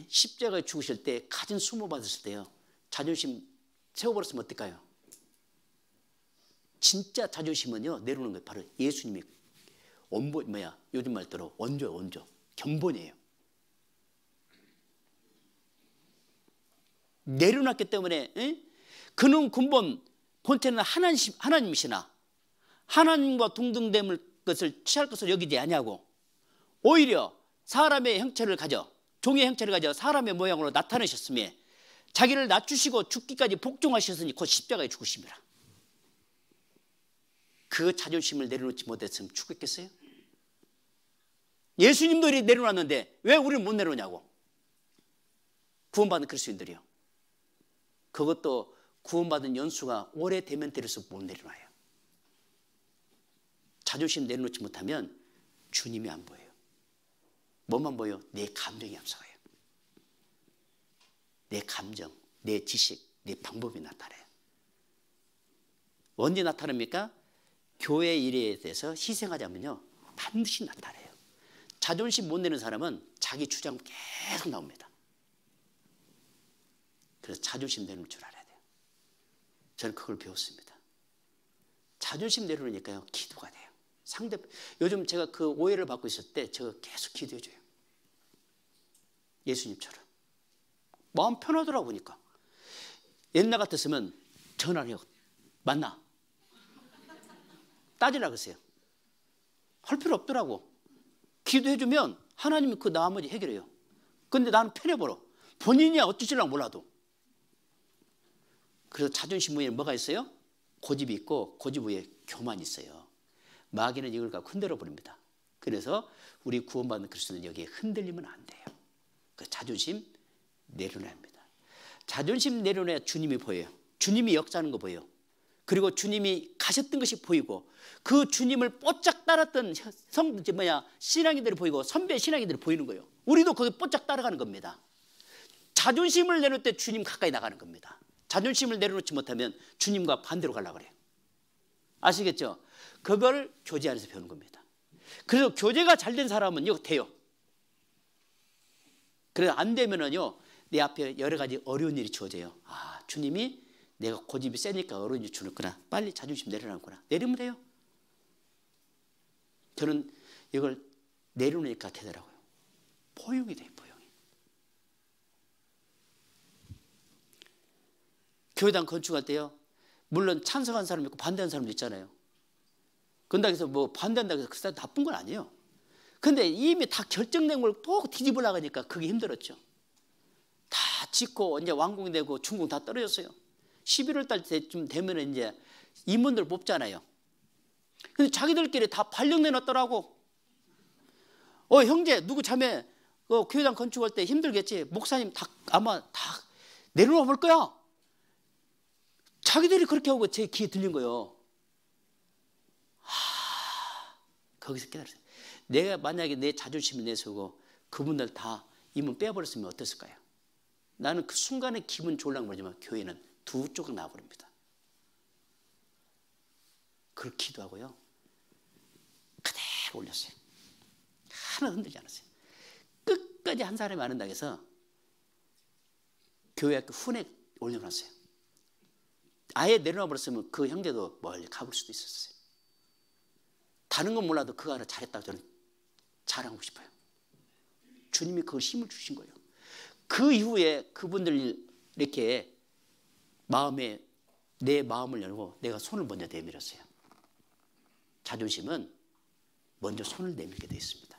십자가에 죽으실 때 가진 수모 받으실 때요 자존심 세워버렸으면 어떨까요? 진짜 자존심은요 내려놓는 거예요. 바로 예수님이 요즘 말대로 원조 견본이에요. 내려놨기 때문에 그는 근본 본체는 하나님이시나 하나님과 동등됨을 것을 취할 것을 여기지 아니하고 오히려 사람의 형체를 가져 종의 형체를 가져 사람의 모양으로 나타내셨으며 자기를 낮추시고 죽기까지 복종하셨으니 곧 십자가에 죽으심이라. 그 자존심을 내려놓지 못했으면 죽겠어요? 예수님도 이렇게 내려놨는데 왜 우리는 못 내려놓냐고. 구원받은 그리스도인들이요. 그것도 구원받은 연수가 오래되면 될수록 못 내려놔요. 자존심 내려놓지 못하면 주님이 안 보여요. 뭐만 보여? 내 감정이 앞서가요. 내 감정, 내 지식, 내 방법이 나타나요. 언제 나타납니까? 교회 일에 대해서 희생하자면요 반드시 나타나요. 자존심 못 내는 사람은 자기 주장 계속 나옵니다. 그래서 자존심 내놓을 줄 알아야 돼요. 저는 그걸 배웠습니다. 자존심 내려놓으니까요 기도가 돼요. 요즘 제가 그 오해를 받고 있을 때 제가 계속 기도해줘요. 예수님처럼 마음 편하더라고 보니까. 옛날 같았으면 전화를 해요. 만나 따지라 그러세요. 할 필요 없더라고. 기도해주면 하나님이 그 나머지 해결해요. 근데 나는 편해버려. 본인이야 어쩌실랑 몰라도. 그래서 자존심 위에 뭐가 있어요? 고집이 있고 고집 위에 교만이 있어요. 마귀는 이걸 갖고 흔들어 버립니다. 그래서 우리 구원받는 그리스도는 여기에 흔들리면 안 돼요. 그 자존심 내려놔야 합니다. 자존심 내려놔야 주님이 보여요. 주님이 역사하는 거 보여요. 그리고 주님이 가셨던 것이 보이고 그 주님을 뽀짝 따랐던 신앙인들이 보이고 선배 신앙인들이 보이는 거예요. 우리도 거기 뽀짝 따라가는 겁니다. 자존심을 내놓을 때 주님 가까이 나가는 겁니다. 자존심을 내려놓지 못하면 주님과 반대로 가려고 그래요. 아시겠죠? 그걸 교제 안에서 배우는 겁니다. 그래서 교제가 잘 된 사람은 이거 돼요. 그래서 안 되면은요 내 앞에 여러 가지 어려운 일이 주어져요. 아 주님이 내가 고집이 세니까 어려운 일 주는구나. 빨리 자존심 내려놓구나. 내리면 돼요. 저는 이걸 내려놓으니까 되더라고요. 포용이 돼요. 포용이. 교회당 건축할 때요 물론 찬성한 사람이 있고 반대하는 사람도 있잖아요. 그런다고 해서 뭐 반대한다고 해서 그 사람 나쁜 건 아니에요. 근데 이미 다 결정된 걸 또 뒤집어 나가니까 그게 힘들었죠. 다 짓고 이제 완공이 되고 준공 다 떨어졌어요. 11월 달 때쯤 되면 이제 임원들 뽑잖아요. 근데 자기들끼리 다 발령 내놨더라고. 형제 누구 자매 교회당 건축할 때 힘들겠지. 목사님 아마 다 내려놔 볼 거야. 자기들이 그렇게 하고 제 귀에 들린 거예요. 거기서 깨달았어요. 내가 만약에 내 자존심을 내세우고 그분들 다 임원 빼버렸으면 어땠을까요? 나는 그 순간에 기분 좋으려고 그러지만 교회는 두 쪽으로 나와버립니다. 그걸 기도하고요 그대로 올렸어요. 하나 흔들지 않았어요. 끝까지 한 사람이 안 한다고 해서 교회 학교 훈에 올려놨어요. 아예 내려놔 버렸으면 그 형제도 멀리 가볼 수도 있었어요. 다른 건 몰라도 그거 하나 잘했다고 저는 자랑하고 싶어요. 주님이 그걸 힘을 주신 거예요. 그 이후에 그분들 이렇게 마음에 내 마음을 열고 내가 손을 먼저 내밀었어요. 자존심은 먼저 손을 내밀게 되어 있습니다.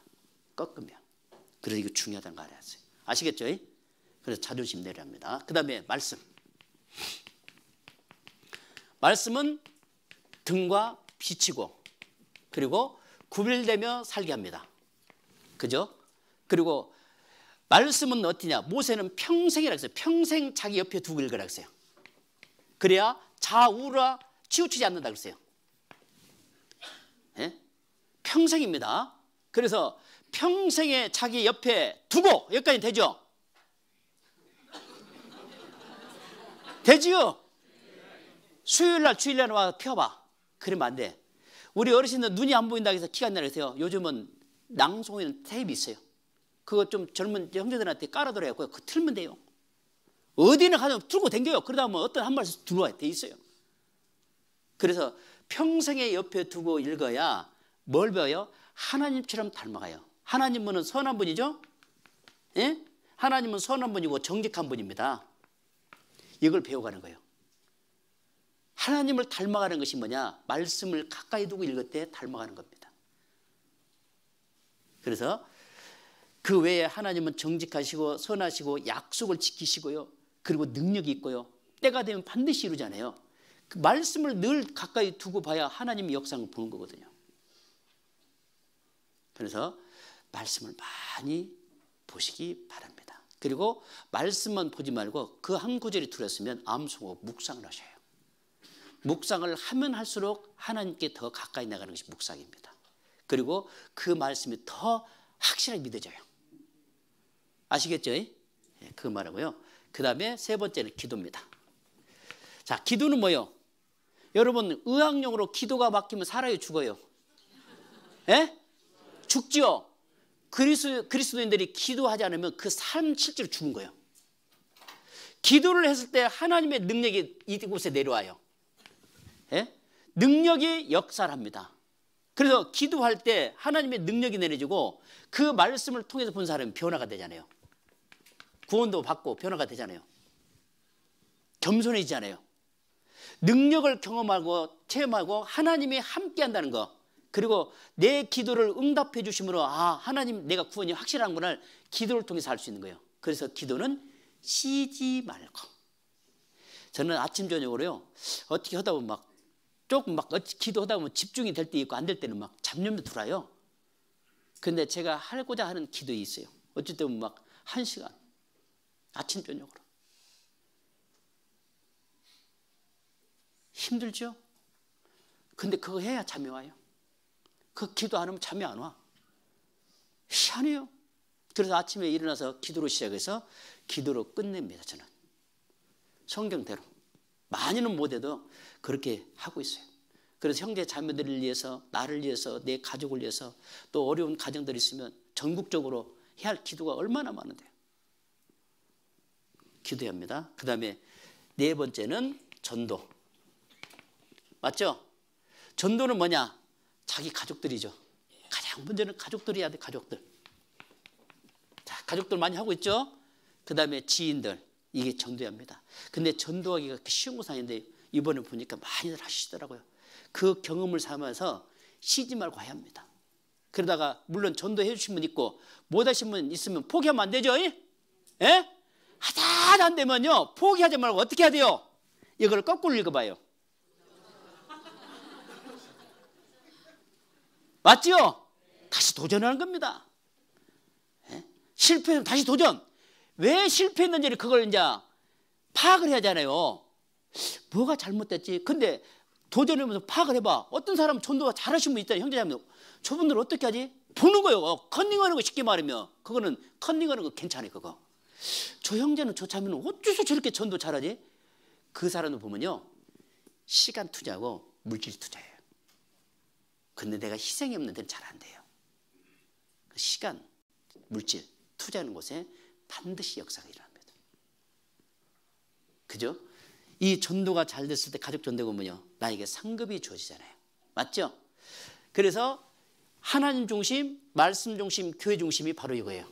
꺾으면. 그래서 이거 중요하다는 거 알았어요. 아시겠죠? 그래서 자존심 내려야 합니다. 그 다음에 말씀. 말씀은 등과 비치고 그리고 구별되며 살게 합니다. 그죠? 그리고 말씀은 어떠냐? 모세는 평생이라고 했어요. 평생 자기 옆에 두고 읽으라고 했어요. 그래야 좌우라 치우치지 않는다 그랬어요. 예? 평생입니다. 그래서 평생에 자기 옆에 두고 여기까지 되죠? 되지요? 수요일날 주일날 와서 펴봐. 그러면 안 돼. 우리 어르신들 눈이 안 보인다고 해서 키가 안 나요. 요즘은 낭송에는 테이프 있어요. 그거 좀 젊은 형제들한테 깔아둬야 고요. 그거 틀면 돼요. 어디는 가면 틀고 댕겨요. 그러다 보면 어떤 한 말씀 들어와야 돼 있어요. 그래서 평생에 옆에 두고 읽어야 뭘 배워요? 하나님처럼 닮아가요. 하나님은 선한 분이죠? 예? 하나님은 선한 분이고 정직한 분입니다. 이걸 배워가는 거예요. 하나님을 닮아가는 것이 뭐냐? 말씀을 가까이 두고 읽을 때 닮아가는 겁니다. 그래서 그 외에 하나님은 정직하시고 선하시고 약속을 지키시고요. 그리고 능력이 있고요. 때가 되면 반드시 이루잖아요. 그 말씀을 늘 가까이 두고 봐야 하나님의 역사를 보는 거거든요. 그래서 말씀을 많이 보시기 바랍니다. 그리고 말씀만 보지 말고 그 한 구절이 들었으면 암송하고 묵상을 하셔요. 묵상을 하면 할수록 하나님께 더 가까이 나가는 것이 묵상입니다. 그리고 그 말씀이 더 확실하게 믿어져요. 아시겠죠? 그 말하고요. 그 다음에 세 번째는 기도입니다. 자, 기도는 뭐예요? 여러분 의학용으로 기도가 막히면 살아요, 죽어요? 예? 죽죠? 그리스도인들이 기도하지 않으면 그 삶 실제로 죽은 거예요. 기도를 했을 때 하나님의 능력이 이곳에 내려와요. 예? 능력이 역사를 합니다. 그래서 기도할 때 하나님의 능력이 내려지고 그 말씀을 통해서 본 사람이 변화가 되잖아요. 구원도 받고 변화가 되잖아요. 겸손해지잖아요. 능력을 경험하고 체험하고 하나님이 함께 한다는 거, 그리고 내 기도를 응답해 주심으로 하나님 내가 구원이 확실한 걸 기도를 통해서 알 수 있는 거예요. 그래서 기도는 쉬지 말고. 저는 아침 저녁으로요 어떻게 하다 보면 조금 기도하다 보면 집중이 될 때 있고 안 될 때는 잡념이 들어요. 근데 제가 하고자 하는 기도가 있어요. 어쩔 때는 1시간 아침 저녁으로. 힘들죠? 근데 그거 해야 잠이 와요. 그 기도 안 하면 잠이 안 와. 희한해요. 그래서 아침에 일어나서 기도로 시작해서 기도로 끝냅니다. 저는 성경대로. 많이는 못해도 그렇게 하고 있어요. 그래서 형제 자매들을 위해서, 나를 위해서, 내 가족을 위해서, 또 어려운 가정들이 있으면 전국적으로 해야 할 기도가 얼마나 많은데요. 기도해야 합니다. 그 다음에 네 번째는 전도. 맞죠? 전도는 뭐냐? 자기 가족들이죠. 가장 먼저는 가족들이 해야 돼. 가족들. 자, 가족들 많이 하고 있죠? 그 다음에 지인들. 이게 전도해야 합니다. 근데 전도하기가 쉬운 것은 아닌데 이번에 보니까 많이들 하시더라고요. 그 경험을 삼아서 쉬지 말고 해야 합니다. 그러다가 물론 전도해 주신 분 있고 못 하신 분 있으면 포기하면 안 되죠? 예? 하다 안 되면요 포기하지 말고 어떻게 해야 돼요? 이걸 거꾸로 읽어봐요. 맞죠? 다시 도전하는 겁니다. 예? 실패하면 다시 도전. 왜 실패했는지를 그걸 이제 파악을 해야 하잖아요. 뭐가 잘못됐지? 근데 도전하면서 파악을 해봐. 어떤 사람은 전도가 잘하신 분 있잖아요. 형제자매. 저분들 어떻게 하지? 보는 거예요. 컨닝하는 거 쉽게 말하면. 그거는 컨닝하는 거 괜찮아요. 그거. 저 형제는 저 자매는 어째서 저렇게 전도 잘하지? 그 사람을 보면요. 시간 투자하고 물질 투자예요. 근데 내가 희생이 없는 데는 잘 안 돼요. 시간, 물질 투자하는 곳에 반드시 역사가 일어납니다. 그죠? 이 전도가 잘 됐을 때 가족 전도가 뭐냐? 나에게 상급이 주어지잖아요. 맞죠? 그래서 하나님 중심, 말씀 중심, 교회 중심이 바로 이거예요.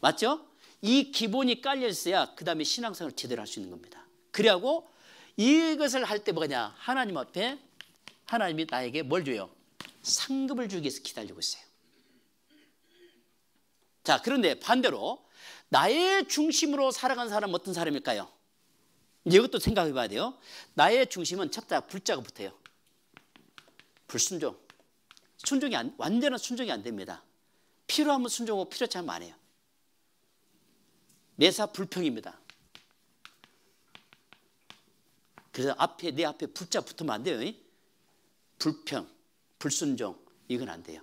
맞죠? 이 기본이 깔려 있어야 그 다음에 신앙생활을 제대로 할 수 있는 겁니다. 그리고 이것을 할 때 뭐냐? 하나님 앞에 하나님이 나에게 뭘 줘요? 상급을 주기 위해서 기다리고 있어요. 자, 그런데 반대로 나의 중심으로 살아간 사람은 어떤 사람일까요? 이것도 생각해 봐야 돼요. 나의 중심은 첫자 불자가 붙어요. 불순종. 완전한 순종이 안 됩니다. 필요하면 순종하고 필요치 않으면 안 해요. 매사 불평입니다. 그래서 내 앞에 불자 붙으면 안 돼요. 불평, 불순종, 이건 안 돼요.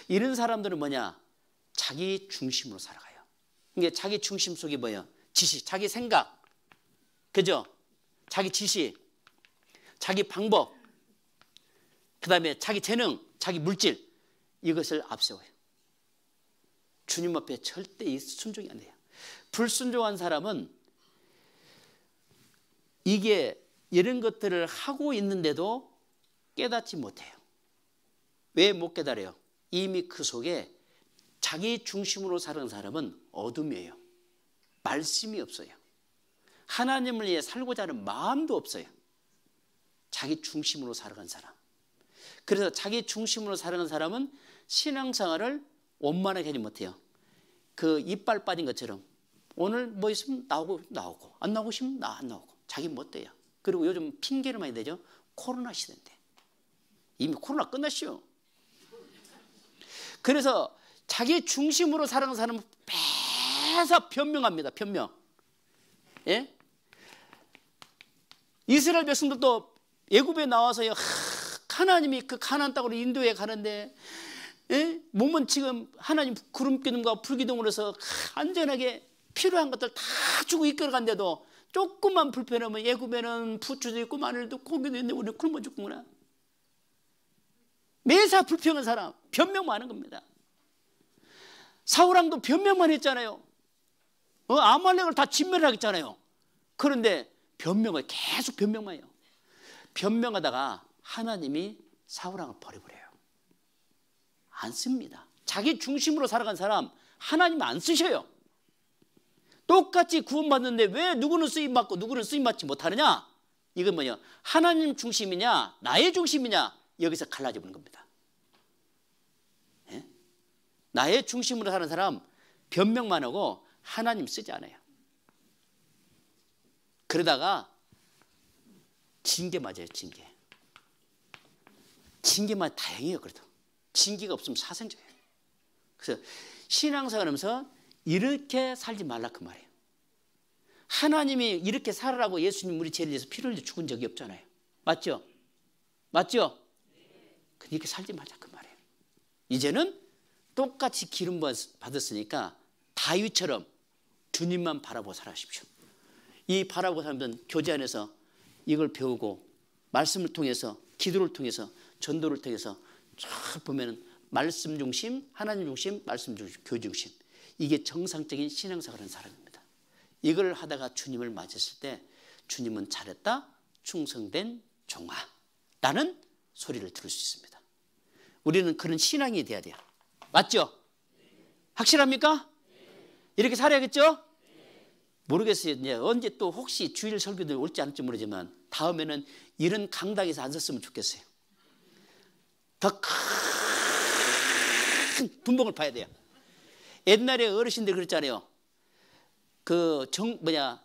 이런 사람들은 뭐냐? 자기 중심으로 살아가요. 이게 자기 중심 속에 뭐예요? 지시, 자기 생각, 그죠? 자기 지시, 자기 방법, 그 다음에 자기 재능, 자기 물질, 이것을 앞세워요. 주님 앞에 절대 순종이 안 돼요. 불순종한 사람은 이게 이런 것들을 하고 있는데도 깨닫지 못해요. 왜 못 깨달아요? 이미 그 속에 자기 중심으로 사는 사람은 어둠이에요. 말씀이 없어요. 하나님을 위해 살고자 하는 마음도 없어요. 자기 중심으로 살아간 사람. 그래서 자기 중심으로 살아간 사람은 신앙생활을 원만하게 하지 못해요. 그 이빨 빠진 것처럼 오늘 뭐 있으면 나오고 안 나오고 싶으면 안 나오고 자기 멋대요. 그리고 요즘 핑계를 많이 대죠. 코로나 시대인데. 이미 코로나 끝났어요. 그래서 자기 중심으로 살아가는 사람은 매사 변명합니다. 변명. 예? 이스라엘 백성들도 애굽에 나와서요. 하나님이 그 가나안 땅으로 인도에 가는데 예? 몸은 지금 하나님 구름기둥과 불기둥으로 해서 안전하게 필요한 것들 다 주고 이끌어간데도 조금만 불편하면 애굽에는 부추도 있고 마늘도 고기도 있는데 우리는 굶어 죽구나. 매사 불평한 사람 변명만 하는 겁니다. 사울왕도 변명만 했잖아요. 아말렉을 다 진멸하겠잖아요. 그런데 변명을 계속 변명만 해요. 변명하다가 하나님이 사울왕을 버려버려요. 안 씁니다. 자기 중심으로 살아간 사람 하나님 안 쓰셔요. 똑같이 구원받는데 왜 누구는 쓰임받고 누구는 쓰임받지 못하느냐? 이건 뭐냐? 하나님 중심이냐 나의 중심이냐? 여기서 갈라져 버는 겁니다. 예? 나의 중심으로 사는 사람 변명만 하고 하나님 쓰지 않아요. 그러다가 징계 맞아요. 징계만 다행이에요. 그래도 징계가 없으면 사생적이에요. 그래서 신앙생활 하면서 이렇게 살지 말라 그 말이에요. 하나님이 이렇게 살아라고 예수님 우리 죄를 위해서 피를 흘려 죽은 적이 없잖아요. 맞죠? 맞죠? 이렇게 살지 말자 그 말이에요. 이제는 똑같이 기름 받았으니까 다윗처럼 주님만 바라보고 살아십시오. 이 바라보고 살면 교제 안에서 이걸 배우고 말씀을 통해서 기도를 통해서 전도를 통해서 쫙 보면은 말씀 중심, 하나님 중심, 말씀 중심, 교회 중심. 이게 정상적인 신앙생활을 하는 사람입니다. 이걸 하다가 주님을 맞았을 때 주님은 잘했다, 충성된 종아 라는 소리를 들을 수 있습니다. 우리는 그런 신앙이 돼야 돼요. 맞죠? 확실합니까? 이렇게 살아야겠죠? 모르겠어요. 이제 언제 또 혹시 주일 설교들 올지 않을지 모르지만 다음에는 이런 강당에서 안 섰으면 좋겠어요. 더 큰 분봉을 봐야 돼요. 옛날에 어르신들 그랬잖아요.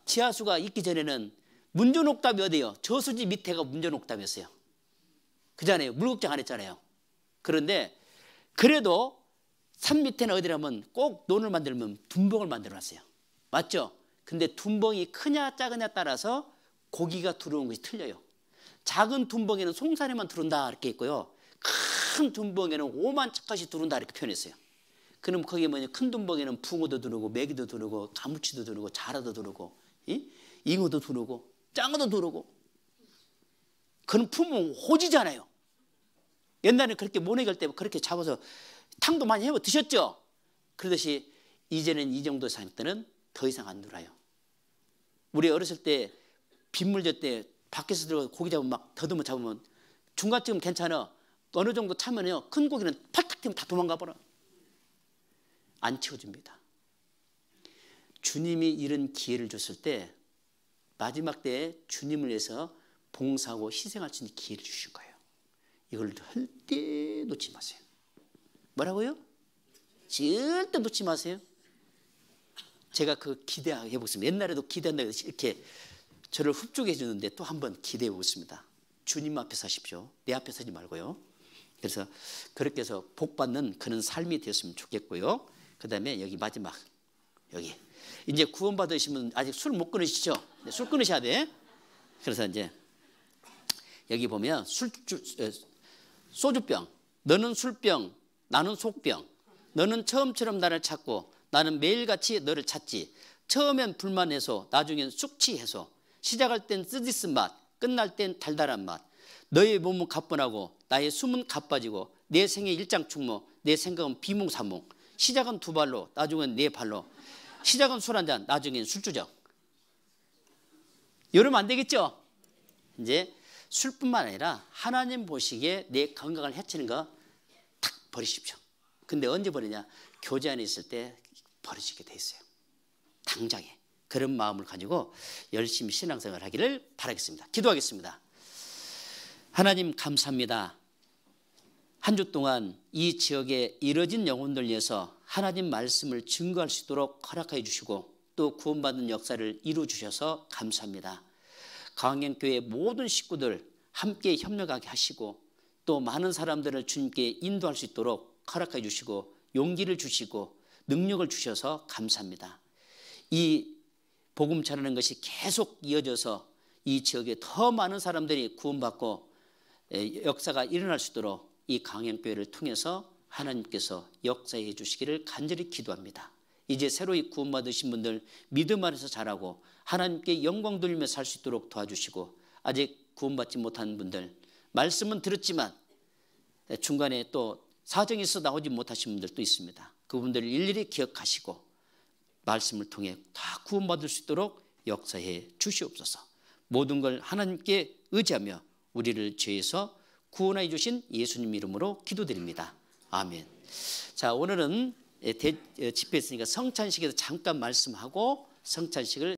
지하수가 있기 전에는 문전옥답이 어디예요? 저수지 밑에가 문전옥답이었어요. 그잖아요. 물극장 안 했잖아요. 그런데 그래도 산 밑에는 어디라면 꼭 논을 만들면 둔봉을 만들어 놨어요. 맞죠? 근데 둔봉이 크냐 작으냐 따라서 고기가 들어오는 것이 틀려요. 작은 둔봉에는 송사리만 들어온다 이렇게 있고요. 큰 둔봉에는 오만 짝까지 들어온다 이렇게 표현했어요. 그럼 거기에 뭐냐? 큰 둔봉에는 붕어도 들어오고 메기도 들어오고 가무치도 들어오고 자라도 들어오고 잉어도 들어오고 짱어도 들어오고. 그런 품은 호지잖아요. 옛날에는 그렇게 모내기 할 때 그렇게 잡아서 탕도 많이 해보 드셨죠? 그러듯이 이제는 이 정도 살 때는 더 이상 안 놀아요. 우리 어렸을 때 빗물질 때 밖에서 들어 고기 잡으면 막 더듬어 잡으면 중간쯤 괜찮아. 어느 정도 차면요 큰 고기는 팔딱 뛰면 다 도망가 버려. 안 채워줍니다. 주님이 이런 기회를 줬을 때 마지막 때에 주님을 위해서 봉사하고 희생할 수 있는 기회를 주신 거예요. 이걸 절대 놓지 마세요. 뭐라고요? 절대 놓지 마세요. 제가 그 기대해 보겠습니다. 옛날에도 기대한다고 이렇게 저를 흡족해 주는데 또 한번 기대해 보겠습니다. 주님 앞에 사십시오. 내 앞에 서지 말고요. 그래서 그렇게 해서 복 받는 그런 삶이 되었으면 좋겠고요. 그 다음에 여기 마지막 여기 이제 구원 받으시면 아직 술 못 끊으시죠? 술 끊으셔야 돼. 그래서 이제 여기 보면 소주병, 너는 술병, 나는 속병. 너는 처음처럼 나를 찾고 나는 매일같이 너를 찾지. 처음엔 불만해서 나중엔 숙취해서 시작할 땐 쓰디쓴 맛, 끝날 땐 달달한 맛. 너의 몸은 가뿐하고 나의 숨은 가빠지고 내 생의 일장충모, 내 생각은 비몽사몽. 시작은 두 발로, 나중엔 네 발로. 시작은 술 한잔, 나중엔 술주정. 이러면 안 되겠죠? 이제 술뿐만 아니라 하나님 보시기에 내 건강을 해치는 거 탁 버리십시오. 근데 언제 버리냐? 교제 안에 있을 때 버리시게 돼 있어요. 당장에. 그런 마음을 가지고 열심히 신앙생활 하기를 바라겠습니다. 기도하겠습니다. 하나님 감사합니다. 한 주 동안 이 지역에 이뤄진 영혼들 위해서 하나님 말씀을 증거할 수 있도록 허락하여 주시고 또 구원받는 역사를 이루어 주셔서 감사합니다. 강행교회 모든 식구들 함께 협력하게 하시고 또 많은 사람들을 주님께 인도할 수 있도록 허락해 주시고 용기를 주시고 능력을 주셔서 감사합니다. 이 복음 전하는 것이 계속 이어져서 이 지역에 더 많은 사람들이 구원받고 역사가 일어날 수 있도록 이 강행교회를 통해서 하나님께서 역사해 주시기를 간절히 기도합니다. 이제 새로이 구원받으신 분들 믿음 안에서 자라고 하나님께 영광 돌리며 살 수 있도록 도와주시고 아직 구원받지 못한 분들 말씀은 들었지만 중간에 또 사정이 있어 나오지 못하신 분들도 있습니다. 그분들을 일일이 기억하시고 말씀을 통해 다 구원받을 수 있도록 역사해 주시옵소서. 모든 걸 하나님께 의지하며 우리를 죄에서 구원해 주신 예수님 이름으로 기도드립니다. 아멘. 자, 오늘은 집회 있으니까 성찬식에서 잠깐 말씀하고 성찬식을